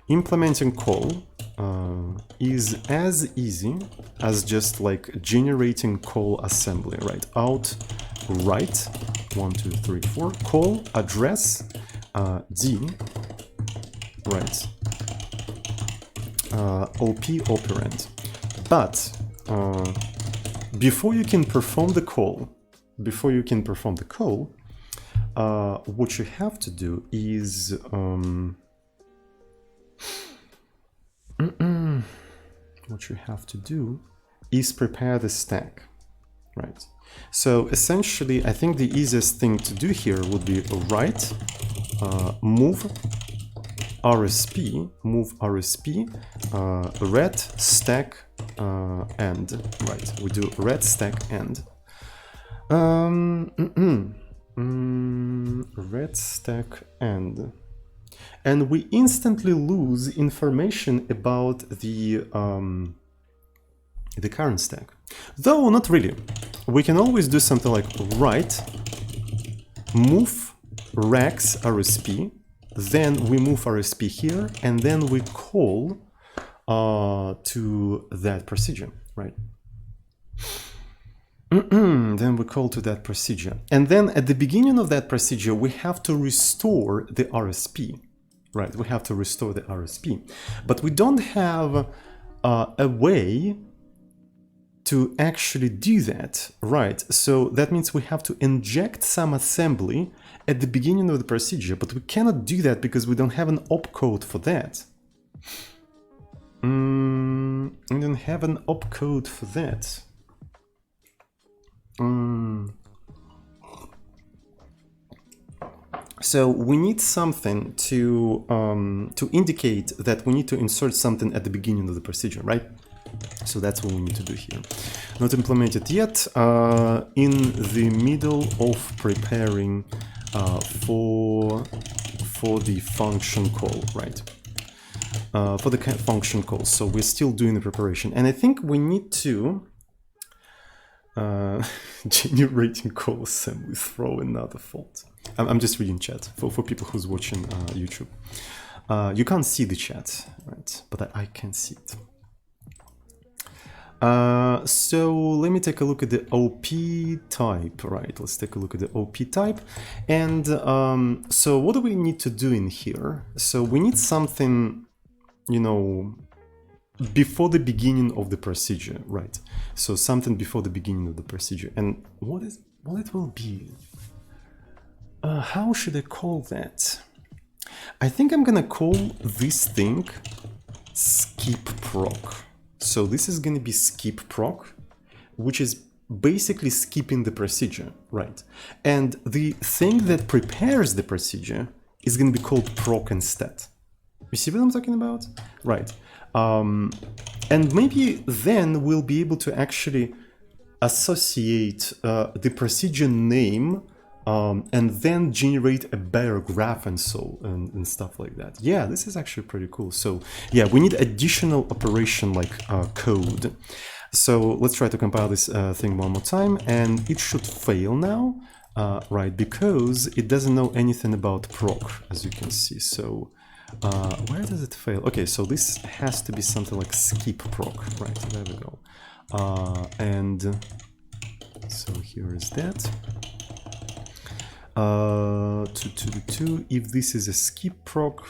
implementing call is as easy as just like generating call assembly, right? Out, write 1, 2, 3, 4 call address D, right? OP operand. But before you can perform the call, what you have to do is prepare the stack, right? So essentially, I think the easiest thing to do here would be write move RSP, red stack end. Right, we do red stack end. Red stack end. And we instantly lose information about the current stack. Though not really. We can always do something like write move rex RSP, then we move RSP here, and then we call to that procedure, right? Then we call to that procedure. And then at the beginning of that procedure, we have to restore the RSP, right? We have to restore the RSP. But we don't have a way to actually do that, right? So that means we have to inject some assembly at the beginning of the procedure, but we cannot do that because we don't have an opcode for that. We don't have an opcode for that. So we need something to indicate that we need to insert something at the beginning of the procedure, right? So that's what we need to do here. Not implemented yet. In the middle of preparing for the function call, right? For the function call. So we're still doing the preparation, and I think we need to generating call assembly, throw another fault. I'm just reading chat for people who's watching YouTube. You can't see the chat, right? But I can see it. So let me take a look at the OP type, right? Let's take a look at the OP type. And so what do we need to do in here? So we need something, you know, before the beginning of the procedure, right? So something before the beginning of the procedure. And what it will be? How should I call that? I think I'm gonna call this thing skip proc. So this is gonna be skip proc, which is basically skipping the procedure, right? And the thing that prepares the procedure is gonna be called proc instead. You see what I'm talking about? Right. And maybe then we'll be able to actually associate the procedure name and then generate a better graph and so and stuff like that. Yeah, this is actually pretty cool. So yeah, we need additional operation like code. So let's try to compile this thing one more time, and it should fail now, right? Because it doesn't know anything about proc, as you can see. So where does it fail? Okay, so this has to be something like skip proc, right? There we go. And so here is that. If this is a skip proc,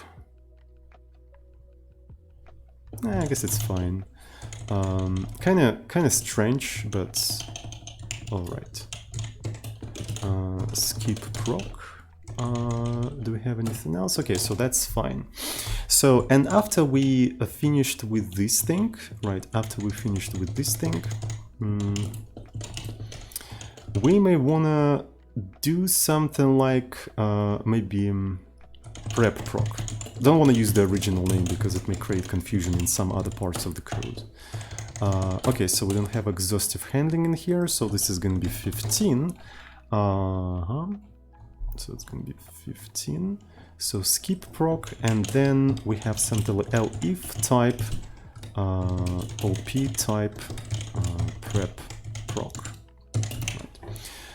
I guess it's fine. Kind of strange, but all right. Skip proc. Do we have anything else? Okay, so that's fine. So, and after we finished with this thing, right? After we finished with this thing, we may wanna do something like maybe prep proc. Don't want to use the original name because it may create confusion in some other parts of the code. Okay, so we don't have exhaustive handling in here, so this is going to be 15. So it's going to be 15. So skip proc, and then we have something like elif type, op type, prep proc. Right.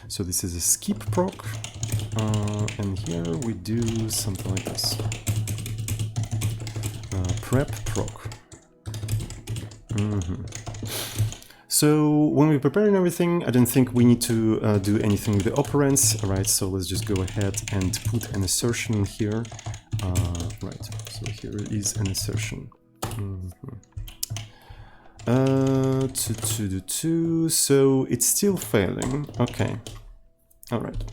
So this is a skip proc, and here we do something like this. Prep proc. So when we're preparing everything, I don't think we need to do anything with the operands, right? So let's just go ahead and put an assertion here. Right, so here is an assertion. So it's still failing. Okay. All right.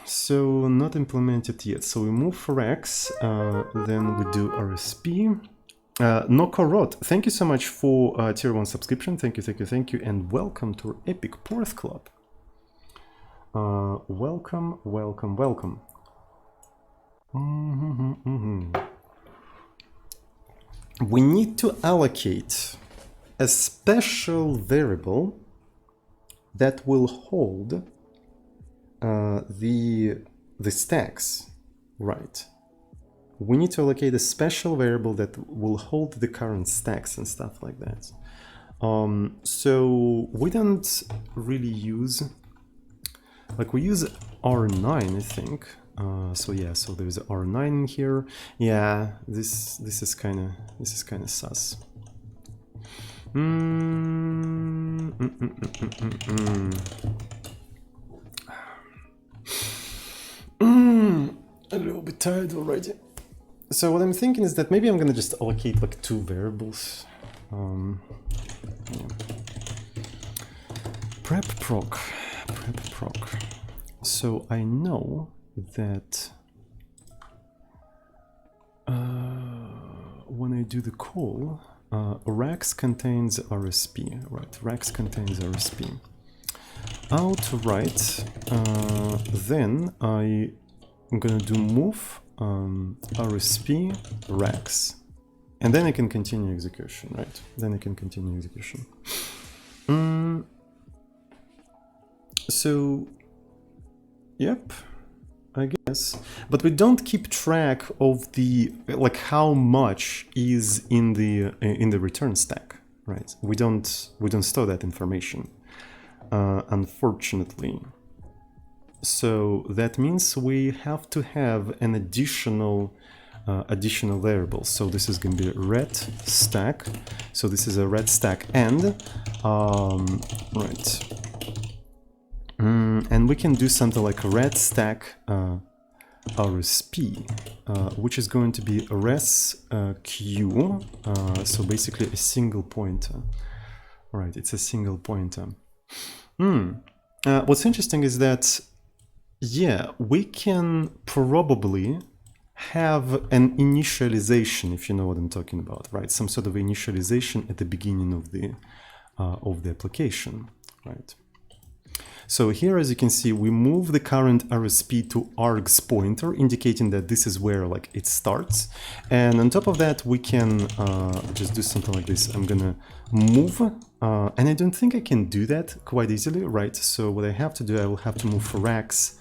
So not implemented yet. So we move for X, then we do RSP. Nokorot, thank you so much for tier 1 subscription. Thank you, and welcome to our Epic Porth Club. Welcome. We need to allocate a special variable that will hold the stacks, right? We need to allocate a special variable that will hold the current stacks and stuff like that. So we don't really use, like we use R9, I think. So yeah, so there's R9 in here. Yeah, this is kind of sus. A little bit tired already. So what I'm thinking is that maybe I'm gonna just allocate like 2 variables. Yeah. Prep proc. So I know that when I do the call, Rax contains RSP, right? Rax contains RSP. Outright, then I'm gonna do move RSP Rax, and then I can continue execution, right? Then I can continue execution. So, yep, I guess. But we don't keep track of the, like, how much is in the return stack, right? We don't store that information, unfortunately. So that means we have to have an additional variable. So this is going to be ret stack. So this is a ret stack and right. And we can do something like ret stack RSP, which is going to be res q. So basically a single pointer. Right, it's a single pointer. What's interesting is that, yeah, we can probably have an initialization, if you know what I'm talking about, right? Some sort of initialization at the beginning of the application, right? So here, as you can see, we move the current RSP to args pointer, indicating that this is where like it starts. And on top of that, we can just do something like this. I'm gonna move, and I don't think I can do that quite easily, right? So what I have to do, I will have to move Rax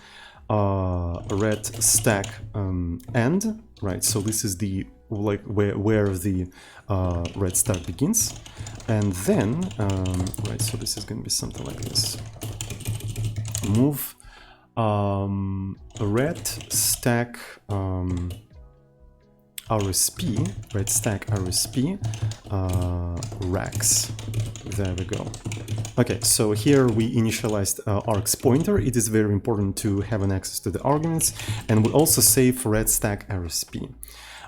ret stack end, right? So this is the like where the ret stack begins, and then right. So this is going to be something like this. Move ret stack RSP, ret stack RSP Rax. There we go. Okay, so here we initialized args pointer. It is very important to have an access to the arguments, and we also save ret stack RSP.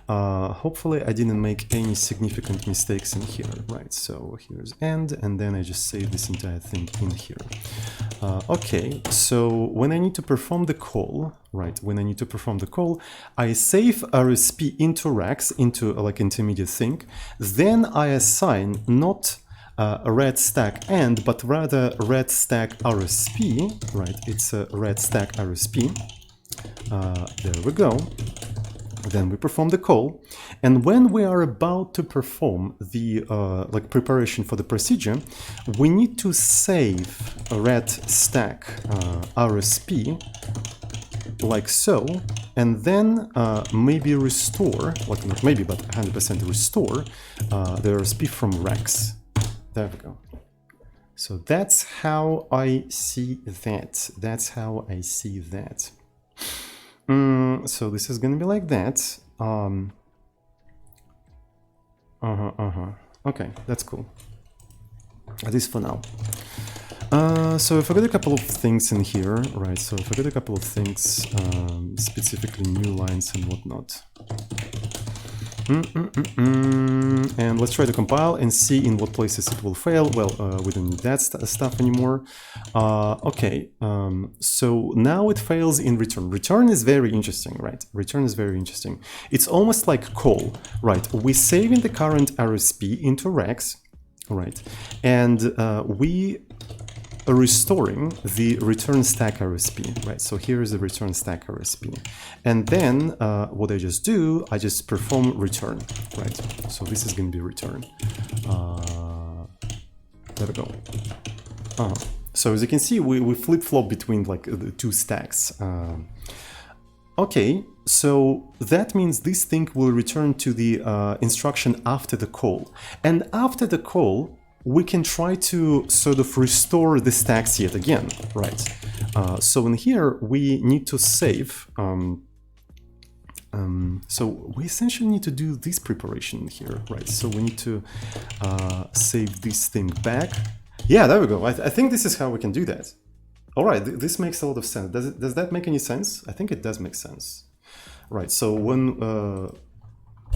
Hopefully I didn't make any significant mistakes in here, right? So here's end, and then I just save this entire thing in here. Okay, so when I need to perform the call, right? When I need to perform the call, I save RSP into Rax, into like intermediate thing. Then I assign not a ret stack end, but rather ret stack RSP, right? It's a ret stack RSP. There we go. Then we perform the call, and when we are about to perform the like preparation for the procedure, we need to save a ret stack RSP like so, and then maybe restore, like not maybe but 100% restore the RSP from Rax. There we go. So that's how I see that. That's how I see that. So this is gonna be like that. Okay, that's cool. At least for now. So if I got a couple of things in here, right? So if I got a couple of things, specifically new lines and whatnot. And let's try to compile and see in what places it will fail. Well, we don't need that stuff anymore. Okay, so now it fails in return. Return is very interesting, right? Return is very interesting. It's almost like call, right? We save in the current RSP into Rex, right? And we are restoring the return stack RSP, right? So here is the return stack RSP. And then what I just do, I just perform return, right? So this is going to be return. There we go. So as you can see, we flip-flop between like the two stacks. Okay, so that means this thing will return to the instruction after the call. And after the call, we can try to sort of restore the stacks yet again, right? So in here, we need to save. So we essentially need to do this preparation here, right? So we need to save this thing back. Yeah, there we go. I think this is how we can do that. All right, this makes a lot of sense. Does that make any sense? I think it does make sense. Right, so when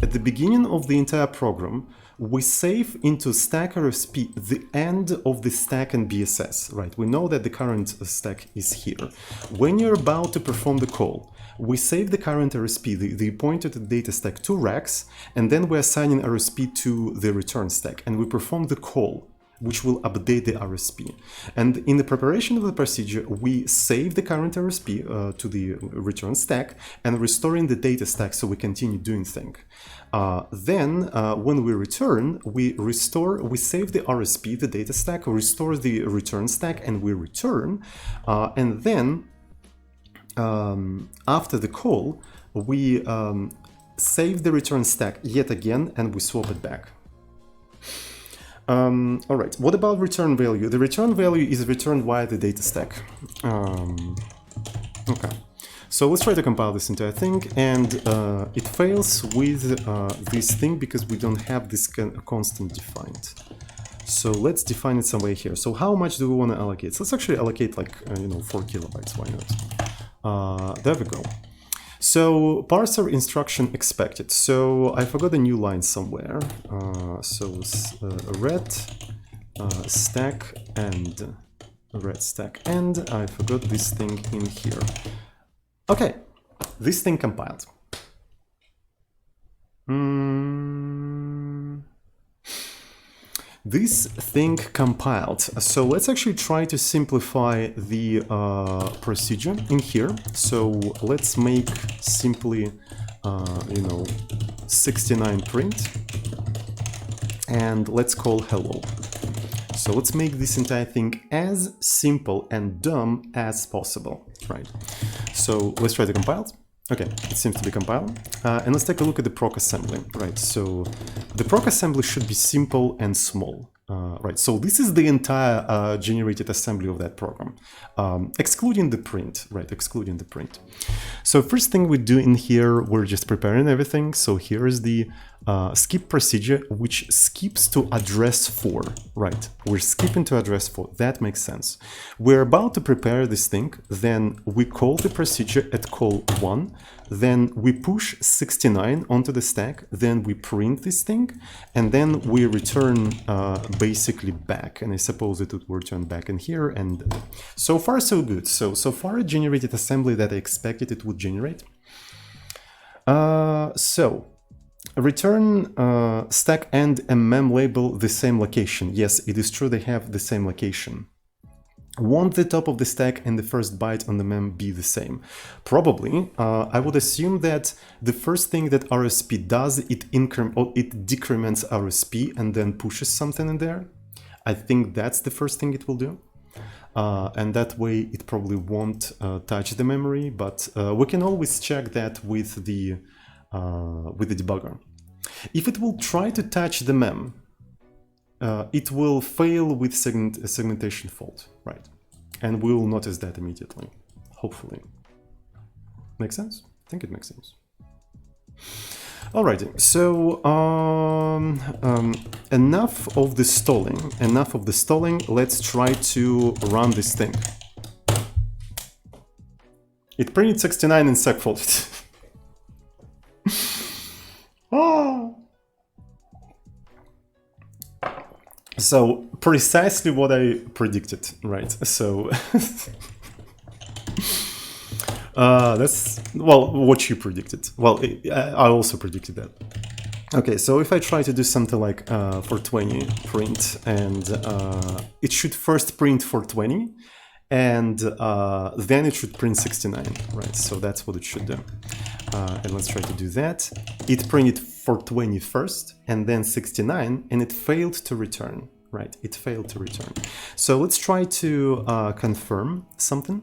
at the beginning of the entire program, we save into stack RSP the end of the stack and BSS, right? We know that the current stack is here. When you're about to perform the call, we save the current RSP, the pointer to the data stack to Rex, and then we're assigning RSP to the return stack, and we perform the call, which will update the RSP. And in the preparation of the procedure, we save the current RSP to the return stack and restoring the data stack so we continue doing things. Then, when we return, we save the RSP, the data stack, restore the return stack, and we return. And then, after the call, we save the return stack yet again, and we swap it back. All right, what about return value? The return value is returned via the data stack. Okay, so let's try to compile this entire thing, and it fails with this thing because we don't have this constant defined. So let's define it some way here. So how much do we want to allocate? So let's actually allocate like, 4 kilobytes, why not? There we go. So parser instruction expected. So I forgot a new line somewhere. Red stack and red stack and I forgot this thing in here. Okay, this thing compiled. This thing compiled. So let's actually try to simplify the procedure in here. So let's make simply, 69 print, and let's call hello. So let's make this entire thing as simple and dumb as possible, right? So let's try to compile it. Okay, it seems to be compiled. And let's take a look at the proc assembly, right? So the proc assembly should be simple and small, right? So this is the entire generated assembly of that program, excluding the print, right? Excluding the print. So first thing we do in here, we're just preparing everything. So here is the skip procedure, which skips to address 4, right? We're skipping to address 4. That makes sense. We're about to prepare this thing. Then we call the procedure at call 1. Then we push 69 onto the stack. Then we print this thing. And then we return basically back. And I suppose it would return back in here. And so far, so good. So far it generated assembly that I expected it would generate. Return stack and mem label the same location. Yes, it is true they have the same location. Won't the top of the stack and the first byte on the mem be the same? Probably. I would assume that the first thing that RSP does, it decrements RSP and then pushes something in there. I think that's the first thing it will do. And that way it probably won't touch the memory, but we can always check that with the debugger. If it will try to touch the mem, it will fail with segmentation fault, right? And we will notice that immediately, hopefully. Make sense? I think it makes sense. Alrighty, so enough of the stalling, let's try to run this thing. It printed 69 and segfaulted. Ah! So precisely what I predicted, right? So that's, well, what you predicted. Well, I also predicted that. Okay, so if I try to do something like for 20 print, and it should first print for 20, and then it should print 69, right? So that's what it should do. And let's try to do that. It printed for 20 first, and then 69, and it failed to return, right? It failed to return. So let's try to confirm something.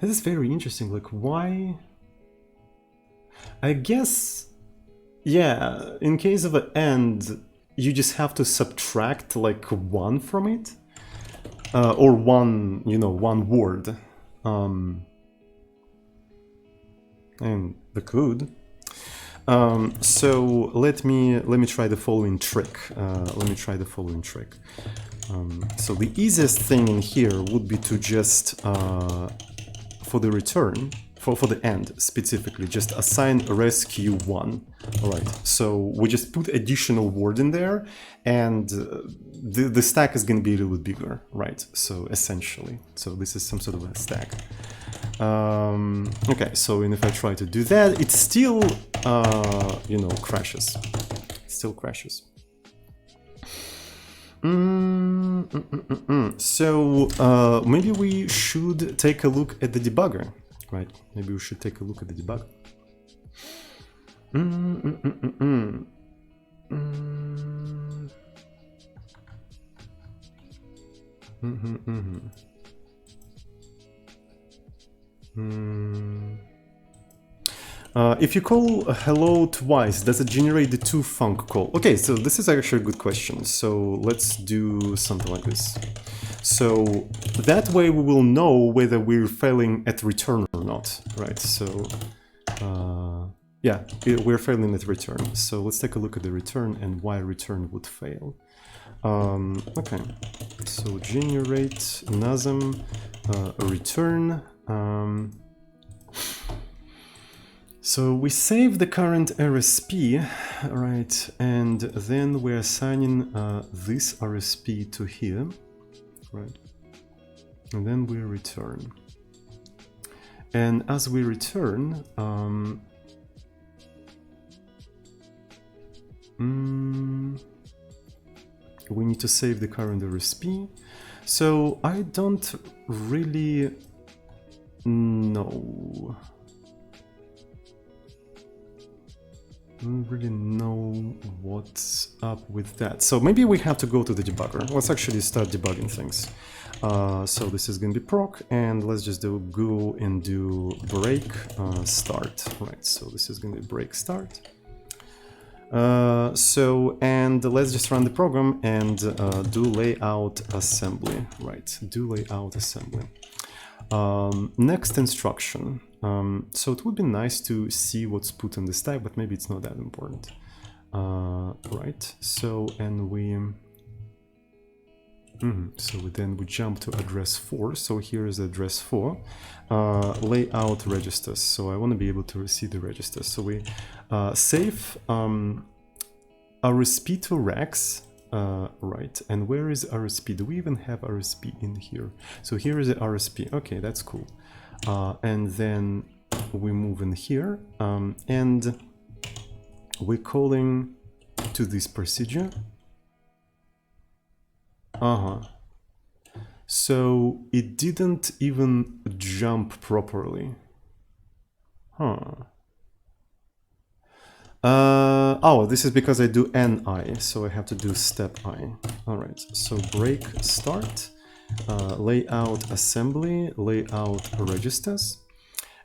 This is very interesting. Like, why? I guess, yeah, in case of an end, you just have to subtract like 1 from it, or one, you know, one word, and the could. So let me try the following trick. So the easiest thing in here would be to just for the return, for the end specifically, just assign resq1. All right, so we just put additional word in there, and the stack is going to be a little bit bigger, right? So essentially, so this is some sort of a stack. Okay, so and if I try to do that, it still, you know, crashes. It still crashes. So maybe we should take a look at the debugger, right? Maybe we should take a look at the debugger. If you call hello twice, does it generate the toFunc call? Okay, so this is actually a good question. So let's do something like this. So that way we will know whether we're failing at return or not, right? So yeah, we're failing at return. So let's take a look at the return and why return would fail. Okay, so generate NASM return. So we save the current RSP, right, and then we're assigning this RSP to here, right, and then we return. And as we return, we need to save the current RSP. So I don't really know. Don't really know what's up with that. So maybe we have to go to the debugger. Let's actually start debugging things. So this is going to be proc, and let's just go and do break start. Right, so this is going to be break start. And let's just run the program and do layout assembly. Right, do layout assembly. Next instruction. So it would be nice to see what's put in the stack, but maybe it's not that important. Right, so, and we... So then we jump to address 4. So here is address 4. Layout registers. So I want to be able to see the registers. So we save RSP to Rex. Right, and where is RSP? Do we even have RSP in here? So here is the RSP. Okay, that's cool. And then we move in here, and we're calling to this procedure. So it didn't even jump properly. Oh, this is because I do NI, so I have to do step I. All right, so break start, layout assembly, layout registers,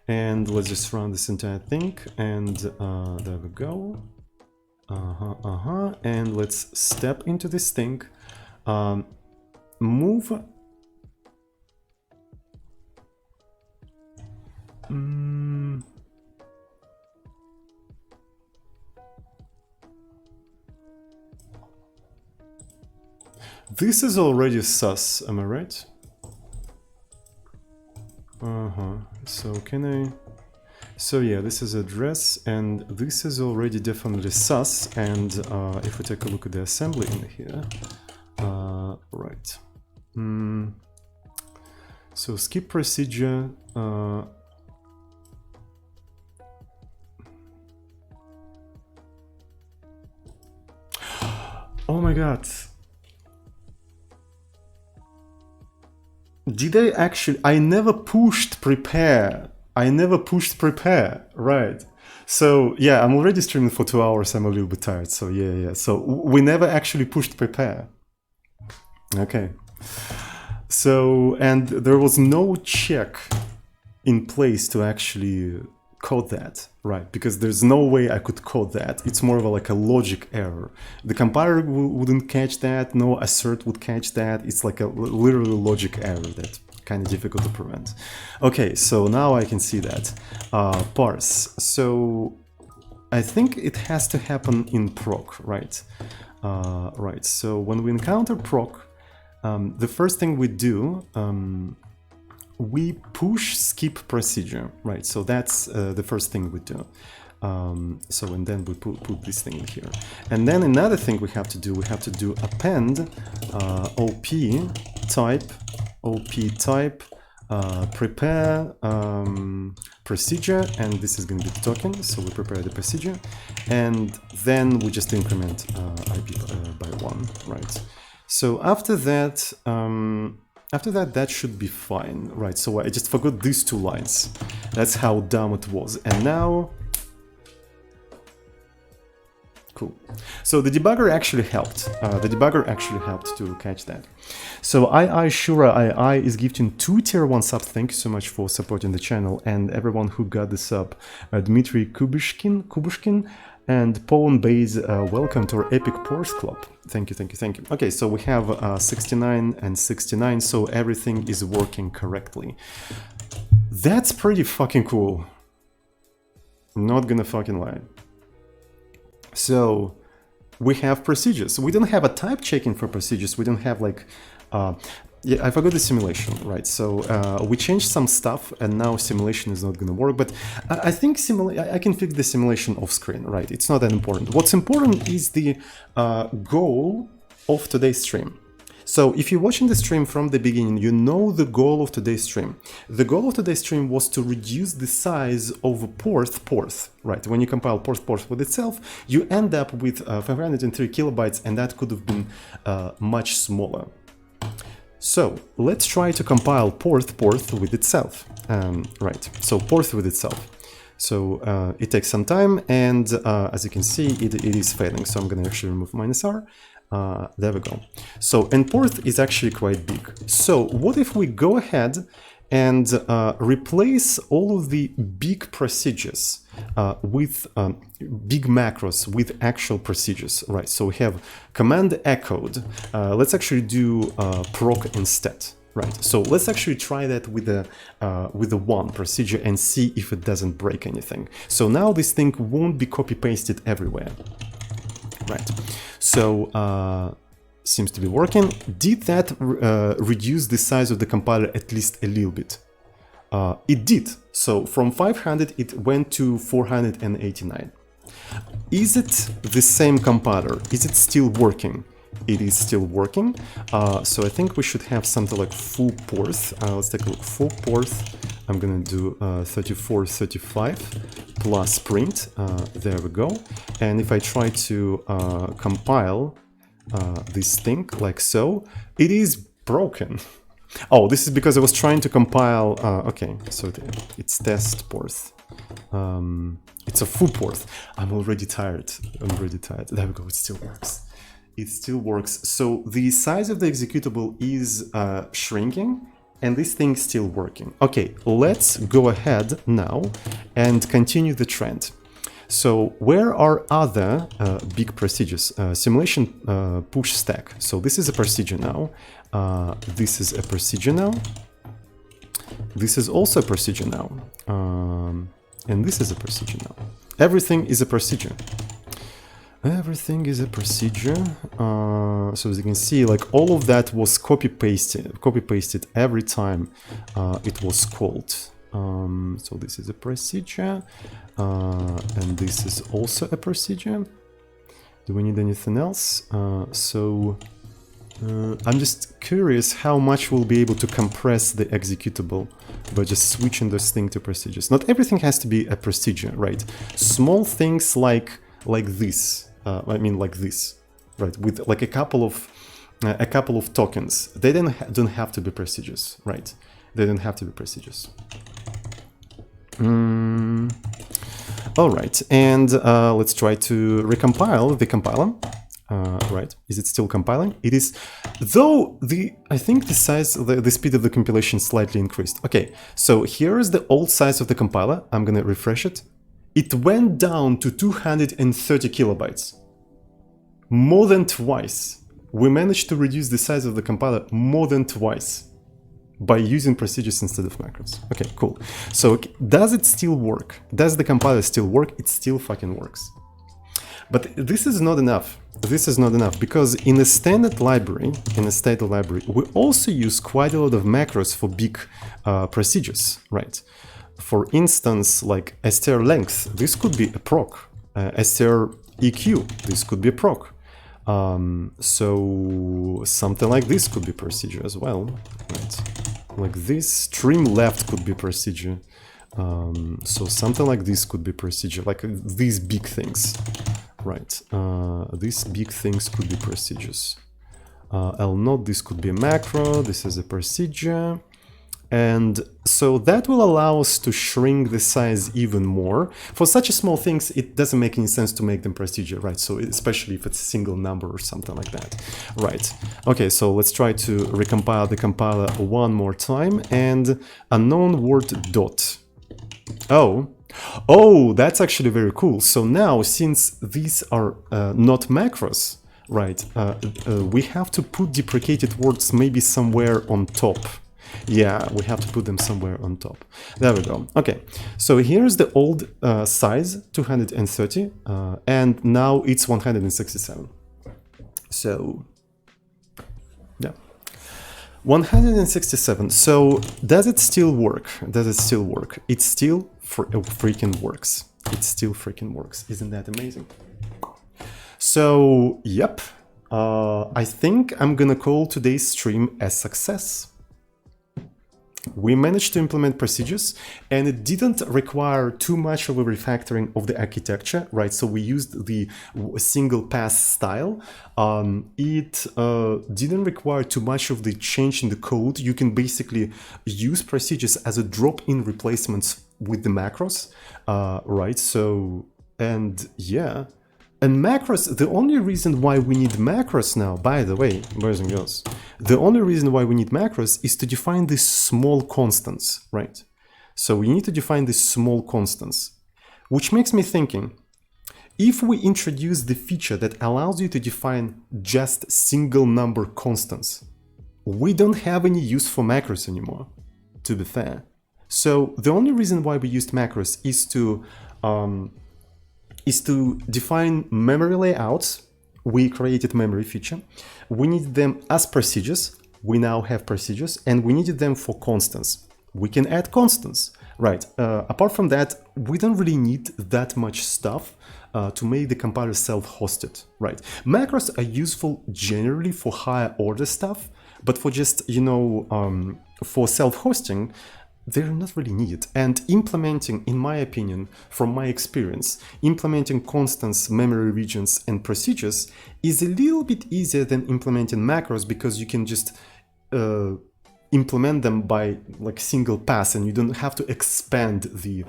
and let's just run this entire thing, and there we go. And let's step into this thing, move. This is already sus, am I right? So can So yeah, this is address, and this is already definitely sus. And if we take a look at the assembly in here, right. So skip procedure. Oh my god. Did I actually... I never pushed prepare. Right. So yeah, I'm already streaming for 2 hours. I'm a little bit tired. So yeah. So we never actually pushed prepare. Okay. So, and there was no check in place to actually code that, right? Because there's no way I could code that. It's more of like a logic error. The compiler wouldn't catch that. No assert would catch that. It's like a literally logic error that kind of difficult to prevent. Okay, so now I can see that. Parse. So I think it has to happen in proc, right? Right, so when we encounter proc, the first thing we do, we push skip procedure, right? So that's the first thing we do. So and then we put this thing in here. And then another thing we have to do append op type prepare procedure, and this is going to be the token, so we prepare the procedure, and then we just increment IP by 1, right? So after that, that should be fine, right? So I just forgot these 2 lines. That's how dumb it was. And now, cool. So the debugger actually helped. To catch that. So Shura II is gifting 2 tier 1 subs. Thank you so much for supporting the channel, and everyone who got the sub. Dmitry Kubushkin. And Pawn Base, welcome to our Epic Porth Club. Thank you. Okay, so we have 69 and 69, so everything is working correctly. That's pretty fucking cool. Not gonna fucking lie. So we have procedures. We don't have a type checking for procedures. We don't have like... yeah, I forgot the simulation, right? So we changed some stuff, and now simulation is not going to work. But I think I can fix the simulation off screen, right? It's not that important. What's important is the goal of today's stream. So if you're watching the stream from the beginning, you know the goal of today's stream. The goal of today's stream was to reduce the size of Porth, right? When you compile Porth with itself, you end up with 503 kilobytes, and that could have been much smaller. So let's try to compile Porth with itself, right? So Porth with itself. So it takes some time, and as you can see, it is failing. So I'm going to actually remove -r. There we go. So, and Porth is actually quite big. So what if we go ahead and replace all of the big procedures with big macros with actual procedures, right? So we have command echoed. Let's actually do proc instead, right? So let's actually try that with the 1 procedure and see if it doesn't break anything. So now this thing won't be copy pasted everywhere, right? So seems to be working. Did that reduce the size of the compiler at least a little bit? It did. So from 500 it went to 489. Is it the same compiler? Is it still working? It is still working. So I think we should have something like full Porth. Let's take a look. Full Porth. I'm gonna do 3435 plus print. There we go. And if I try to compile this thing like so, it is broken. Oh, this is because I was trying to compile. Okay, so it's test Porth. It's a full Porth. I'm already tired. There we go. It still works. It still works. So the size of the executable is shrinking, and this thing's still working. Okay, let's go ahead now and continue the trend. So where are other big procedures? Simulation push stack. So this is a procedure now. This is a procedure now. This is also a procedure now. And this is a procedure now. Everything is a procedure. Everything is a procedure. So as you can see, like all of that was copy pasted every time it was called. So this is a procedure, and this is also a procedure. Do we need anything else? I'm just curious how much we'll be able to compress the executable by just switching this thing to procedures. Not everything has to be a procedure, right? Small things like this, like this, right? With like a couple of tokens, they don't have to be procedures, right? They don't have to be procedures. All right, and let's try to recompile the compiler. Right, is it still compiling? It is, though I think the size, the speed of the compilation slightly increased. Okay, so here is the old size of the compiler. I'm gonna refresh it. It went down to 230 kilobytes. More than twice. We managed to reduce the size of the compiler more than twice by using procedures instead of macros. Okay, cool. So does it still work? Does the compiler still work? It still fucking works. But this is not enough. This is not enough because in a standard library, we also use quite a lot of macros for big procedures, right? For instance, like str length, this could be a proc. Str eq, this could be a proc. So something like this could be procedure as well, right? Like this stream left could be procedure. So something like this could be procedure, like these big things, right? These big things could be procedures. L0, this could be a macro, this is a procedure. And so that will allow us to shrink the size even more. For such a small things, it doesn't make any sense to make them procedure, right? So especially if it's a single number or something like that, right? Okay, so let's try to recompile the compiler one more time, and unknown word dot. Oh, that's actually very cool. So now, since these are not macros, right, we have to put deprecated words maybe somewhere on top. Yeah, we have to put them somewhere on top. There we go. Okay, so here's the old size, 230, and now it's 167. So, yeah. 167. So, does it still work? Does it still work? It still freaking works. It still freaking works. Isn't that amazing? So, yep. I think I'm gonna call today's stream a success. We managed to implement procedures, and it didn't require too much of a refactoring of the architecture, right? So we used the single pass style. It didn't require too much of the change in the code. You can basically use procedures as a drop-in replacements with the macros, right? So, and yeah. And macros, the only reason why we need macros now, by the way, boys and girls, the only reason why we need macros is to define these small constants, right? So we need to define these small constants, which makes me thinking, if we introduce the feature that allows you to define just single number constants, we don't have any use for macros anymore, to be fair. So the only reason why we used macros is to define memory layouts. We created memory feature. We needed them as procedures. We now have procedures, and we needed them for constants. We can add constants, right? Apart from that, we don't really need that much stuff to make the compiler self-hosted, right? Macros are useful generally for higher order stuff, but for just, for self-hosting, they're not really needed. And implementing, in my opinion, from my experience, implementing constants, memory regions, and procedures is a little bit easier than implementing macros, because you can just implement them by like single pass, and you don't have to expand the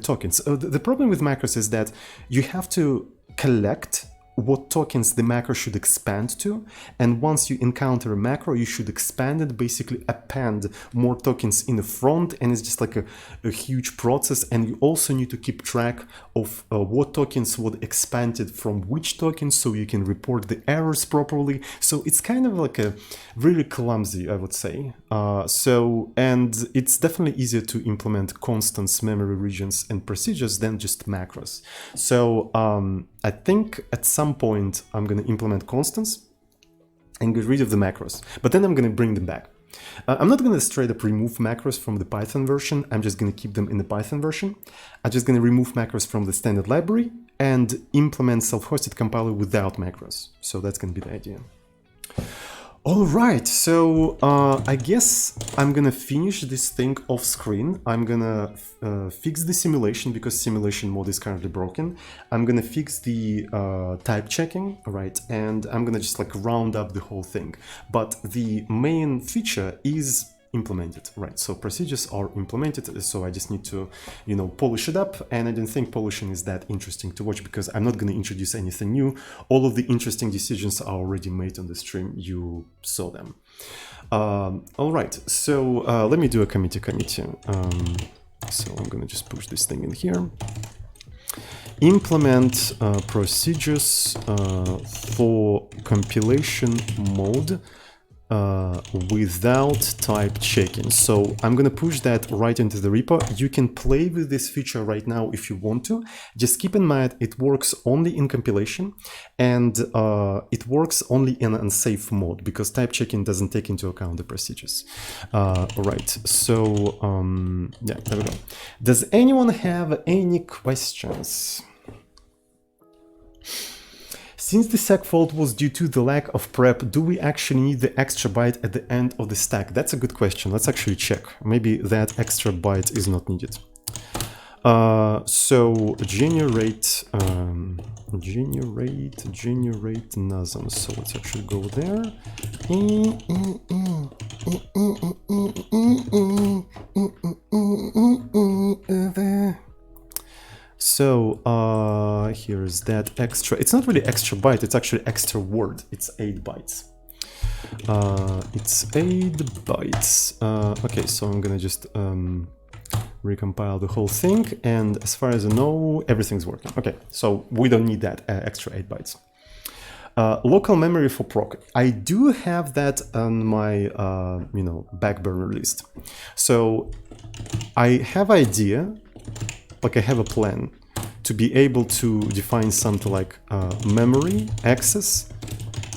tokens. The problem with macros is that you have to collect what tokens the macro should expand to, and once you encounter a macro, you should expand it, basically append more tokens in the front, and it's just like a huge process. And you also need to keep track of what tokens were expanded from which tokens, so you can report the errors properly. So it's kind of like a really clumsy, I would say. And it's definitely easier to implement constants, memory regions, and procedures than just macros. So I think at some point I'm going to implement constants and get rid of the macros, but then I'm going to bring them back. I'm not going to straight up remove macros from the Python version. I'm just going to keep them in the Python version. I'm just going to remove macros from the standard library and implement self-hosted compiler without macros. So that's going to be the idea. All right, so I guess I'm gonna finish this thing off screen. I'm gonna fix the simulation because simulation mode is currently broken. I'm gonna fix the type checking, right? And I'm gonna just like round up the whole thing. But the main feature is implemented, right? So procedures are implemented, so I just need to, you know, polish it up. And I don't think polishing is that interesting to watch because I'm not going to introduce anything new. All of the interesting decisions are already made on the stream. You saw them. All right, so let me do a committee. So I'm going to just push this thing in here. Implement procedures for compilation mode without type checking. So I'm going to push that right into the repo. You can play with this feature right now if you want to. Just keep in mind it works only in compilation and it works only in unsafe mode because type checking doesn't take into account the procedures. All right, so yeah, there we go. Does anyone have any questions? Since the sec fault was due to the lack of prep, do we actually need the extra byte at the end of the stack? That's a good question. Let's actually check. Maybe that extra byte is not needed. So generate NASM. So let's actually go there. So here's that extra. It's not really extra byte, it's actually extra word. It's 8 bytes. It's 8 bytes. Okay, so I'm gonna just recompile the whole thing. And as far as I know, everything's working. Okay, so we don't need that extra 8 bytes. Local memory for proc. I do have that on my you know, back burner list. So I have idea. Like I have a plan to be able to define something like memory access,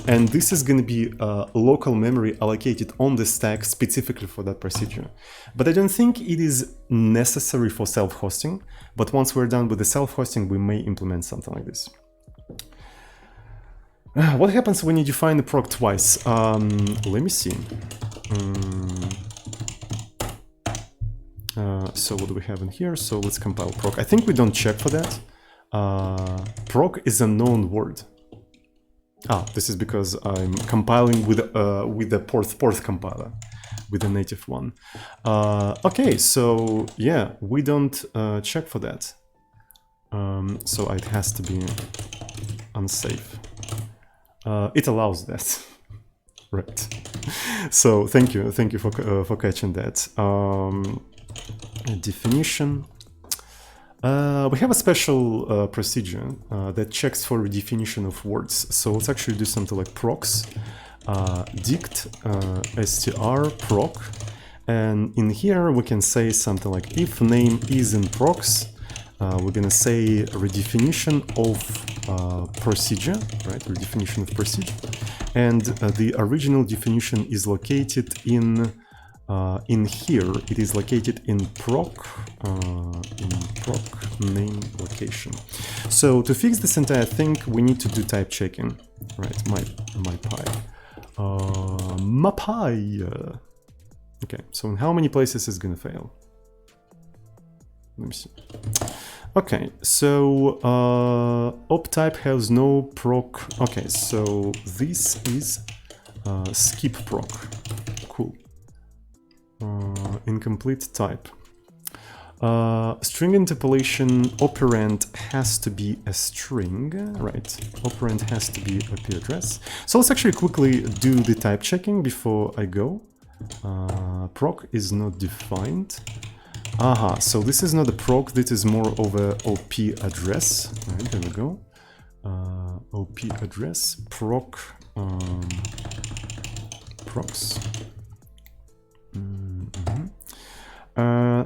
and this is going to be local memory allocated on the stack specifically for that procedure. But I don't think it is necessary for self-hosting, but once we're done with the self-hosting, we may implement something like this. What happens when you define the proc twice? Let me see. So what do we have in here? So let's compile proc. I think we don't check for that. Proc is a known word. This is because I'm compiling with the Porth compiler, with the native one. Okay, so yeah, we don't check for that. So it has to be unsafe. It allows that, right? So thank you for catching that. Definition. We have a special procedure that checks for redefinition of words. So let's actually do something like procs dict str proc, and in here we can say something like if name is in procs, we're gonna say redefinition of procedure, right? Redefinition of procedure, and the original definition is located in here. It is located in proc name location. So to fix this entire thing, we need to do type checking, right? My pie. Okay, so in how many places is gonna fail? Let me see. Okay, so op type has no proc. Okay, so this is skip proc. Cool. Incomplete type. String interpolation operand has to be a string, right? Operand has to be IP address. So let's actually quickly do the type checking before I go. Proc is not defined. Aha, so this is not a proc, this is more of a OP address. Right, there we go. OP address, proc, procs.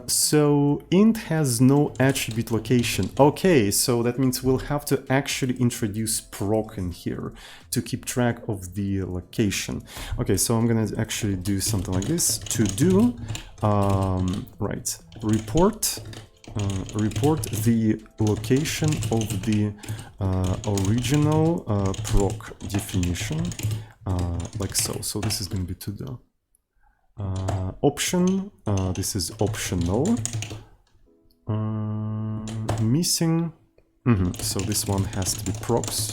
So int has no attribute location. Okay, so that means we'll have to actually introduce proc in here to keep track of the location. Okay, so I'm gonna actually do something like this. To do, right, report the location of the original proc definition, like so. So this is going to be to do. Option, this is optional. Missing, so this one has to be procs.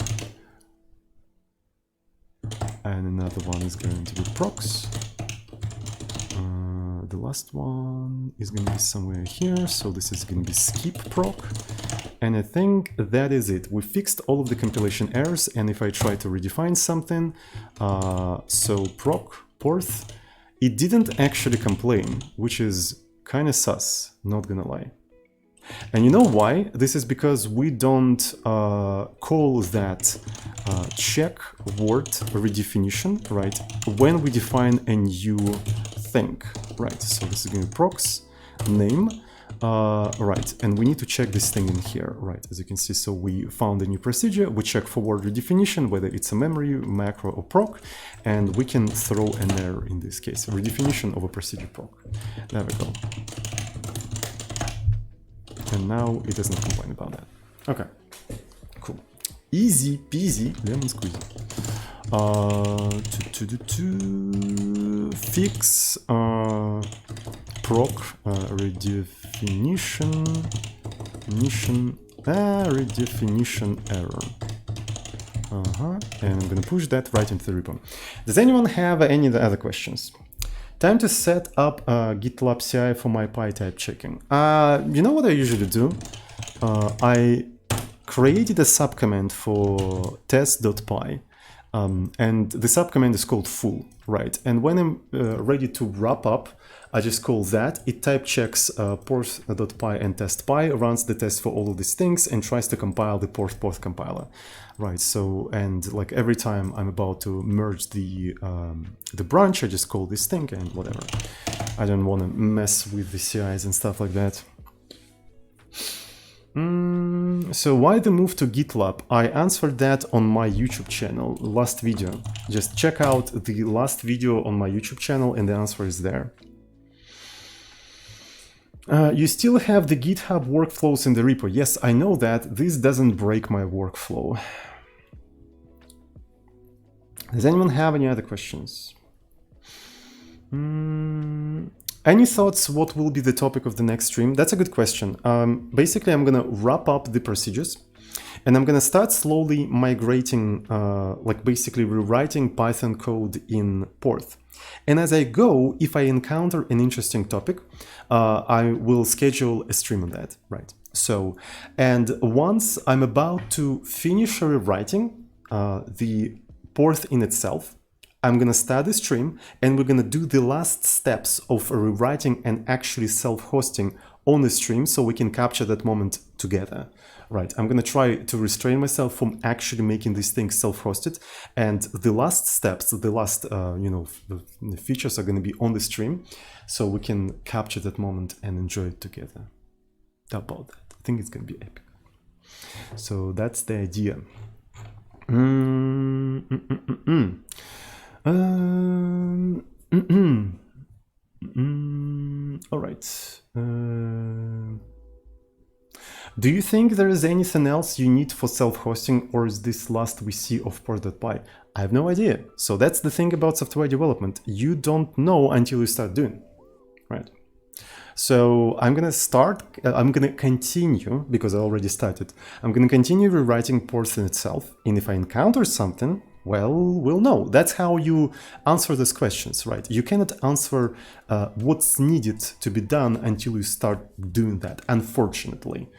And another one is going to be procs. The last one is going to be somewhere here, so this is going to be skip proc. And I think that is it. We fixed all of the compilation errors, and if I try to redefine something, so proc, porth, it didn't actually complain, which is kind of sus, not gonna lie. And you know why? This is because we don't call that check word redefinition, right, when we define a new thing, right? So this is going to be procs name, right, and we need to check this thing in here, right? As you can see, so we found a new procedure, we check for word redefinition, whether it's a memory, macro, or proc, and we can throw an error in this case, redefinition of a procedure proc. There we go. And now it doesn't complain about that. Okay, cool. Easy peasy, lemon squeezy. To fix proc redefinition error. And I'm gonna push that right into the repo. Does anyone have any other questions? Time to set up GitLab CI for my PyType checking. You know what I usually do? I created a subcommand for test.py. And the subcommand is called full, right? And when I'm ready to wrap up, I just call that. It type checks porth.py and test.py, runs the test for all of these things, and tries to compile the porth compiler, right? So, and like every time I'm about to merge the branch, I just call this thing and whatever. I don't want to mess with the CIs and stuff like that. So why the move to GitLab? I answered that on my YouTube channel, last video. Just check out the last video on my YouTube channel and the answer is there. You still have the GitHub workflows in the repo. Yes, I know that. This doesn't break my workflow. Does anyone have any other questions? Any thoughts what will be the topic of the next stream? That's a good question. Basically, I'm going to wrap up the procedures and I'm going to start slowly migrating, like basically rewriting Python code in Porth. And as I go, if I encounter an interesting topic, I will schedule a stream on that, right? So, and once I'm about to finish rewriting the Porth in itself, I'm going to start the stream and we're going to do the last steps of rewriting and actually self-hosting on the stream so we can capture that moment together, right? I'm going to try to restrain myself from actually making these things self-hosted, and the last steps, the last, the features are going to be on the stream so we can capture that moment and enjoy it together. How about that? I think it's going to be epic. So that's the idea. All right. Do you think there is anything else you need for self-hosting, or is this last we see of porth.py? I have no idea. So that's the thing about software development. You don't know until you start doing, right? So I'm going to continue, because I already started, I'm going to continue rewriting Porth in itself. And if I encounter something, well, we'll know. That's how you answer these questions, right? You cannot answer what's needed to be done until you start doing that, unfortunately.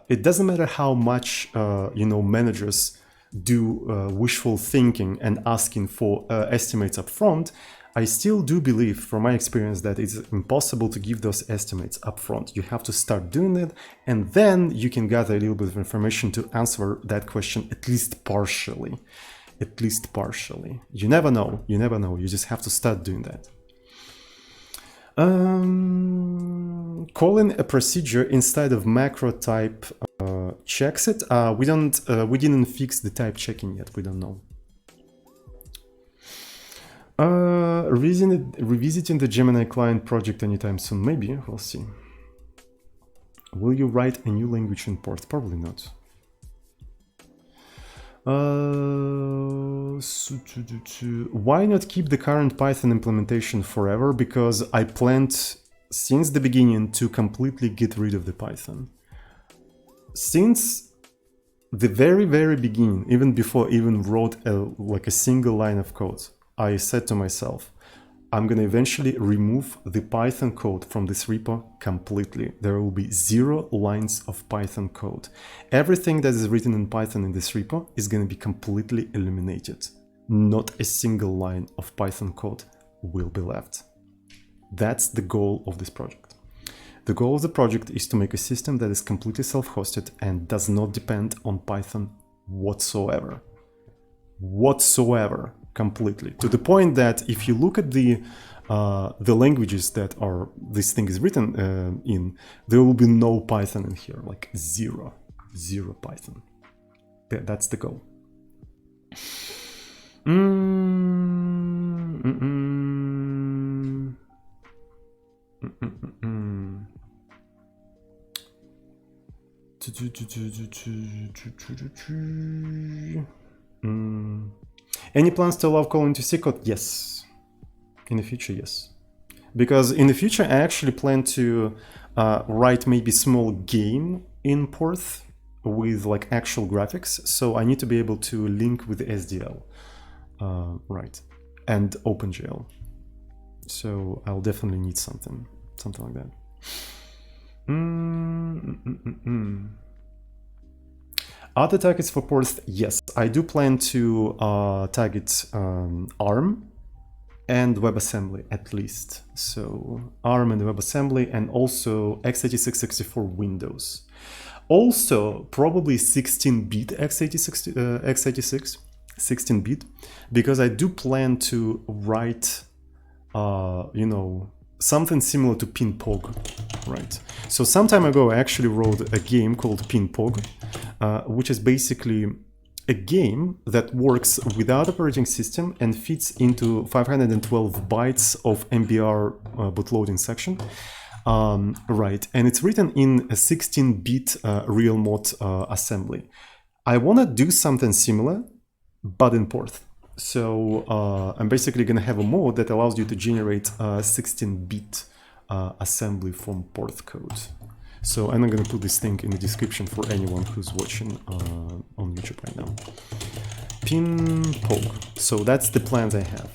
It doesn't matter how much, managers do wishful thinking and asking for estimates up front. I still do believe, from my experience, that it's impossible to give those estimates up front. You have to start doing it, and then you can gather a little bit of information to answer that question, at least partially. At least partially. You never know. You never know. You just have to start doing that. Calling a procedure instead of macro type checks it. We didn't fix the type checking yet. We don't know. Revisiting the Gemini client project anytime soon? Maybe, we'll see. Will you write a new language in Porth? Probably not. Why not keep the current Python implementation forever? Because I planned since the beginning to completely get rid of the Python. Since the very beginning, even before I even wrote a single line of code, I said to myself, I'm going to eventually remove the Python code from this repo completely. There will be 0 lines of Python code. Everything that is written in Python in this repo is going to be completely eliminated. Not a single line of Python code will be left. That's the goal of this project. The goal of the project is to make a system that is completely self-hosted and does not depend on Python whatsoever. Completely, to the point that if you look at the languages that this thing is written in, there will be no Python in here, like zero Python. That's the goal. Any plans to allow calling to C code? Yes. In the future, yes. Because in the future, I actually plan to write maybe small game in Porth with like actual graphics. So I need to be able to link with the SDL, right, and OpenGL. So I'll definitely need something like that. Other targets for Porth, yes, I do plan to target ARM and WebAssembly at least. So ARM and WebAssembly, and also x86-64 Windows. Also probably 16-bit x86, 16-bit, because I do plan to write, something similar to PinPog, right? So some time ago, I actually wrote a game called PinPog, which is basically a game that works without operating system and fits into 512 bytes of MBR bootloading section, right? And it's written in a 16-bit real mode assembly. I want to do something similar, but in Porth. So I'm basically going to have a mode that allows you to generate 16-bit assembly from Porth code. So I'm going to put this thing in the description for anyone who's watching on YouTube right now. PinPog. So that's the plans I have.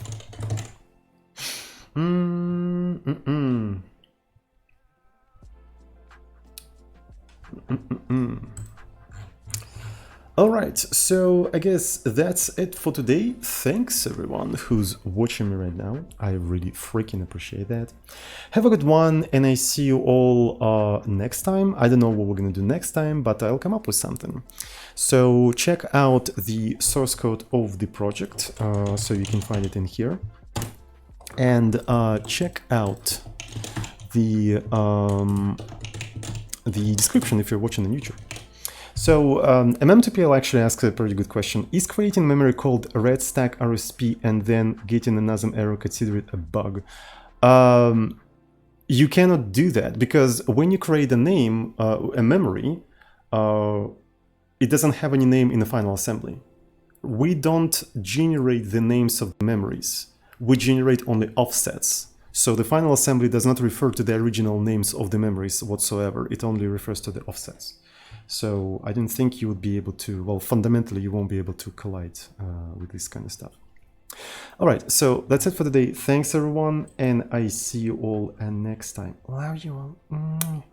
Alright, so I guess that's it for today. Thanks everyone who's watching me right now. I really freaking appreciate that. Have a good one, and I see you all next time. I don't know what we're gonna do next time, but I'll come up with something. So check out the source code of the project, so you can find it in here. And check out the description if you're watching on YouTube. So MM2PL actually asks a pretty good question. Is creating memory called red stack RSP and then getting another error considered a bug? You cannot do that, because when you create a name, a memory, it doesn't have any name in the final assembly. We don't generate the names of the memories. We generate only offsets. So the final assembly does not refer to the original names of the memories whatsoever. It only refers to the offsets. So I don't think you would be able to, well, fundamentally you won't be able to collide with this kind of stuff. All right, so that's it for today. Thanks everyone, and I see you all next time. Love you all.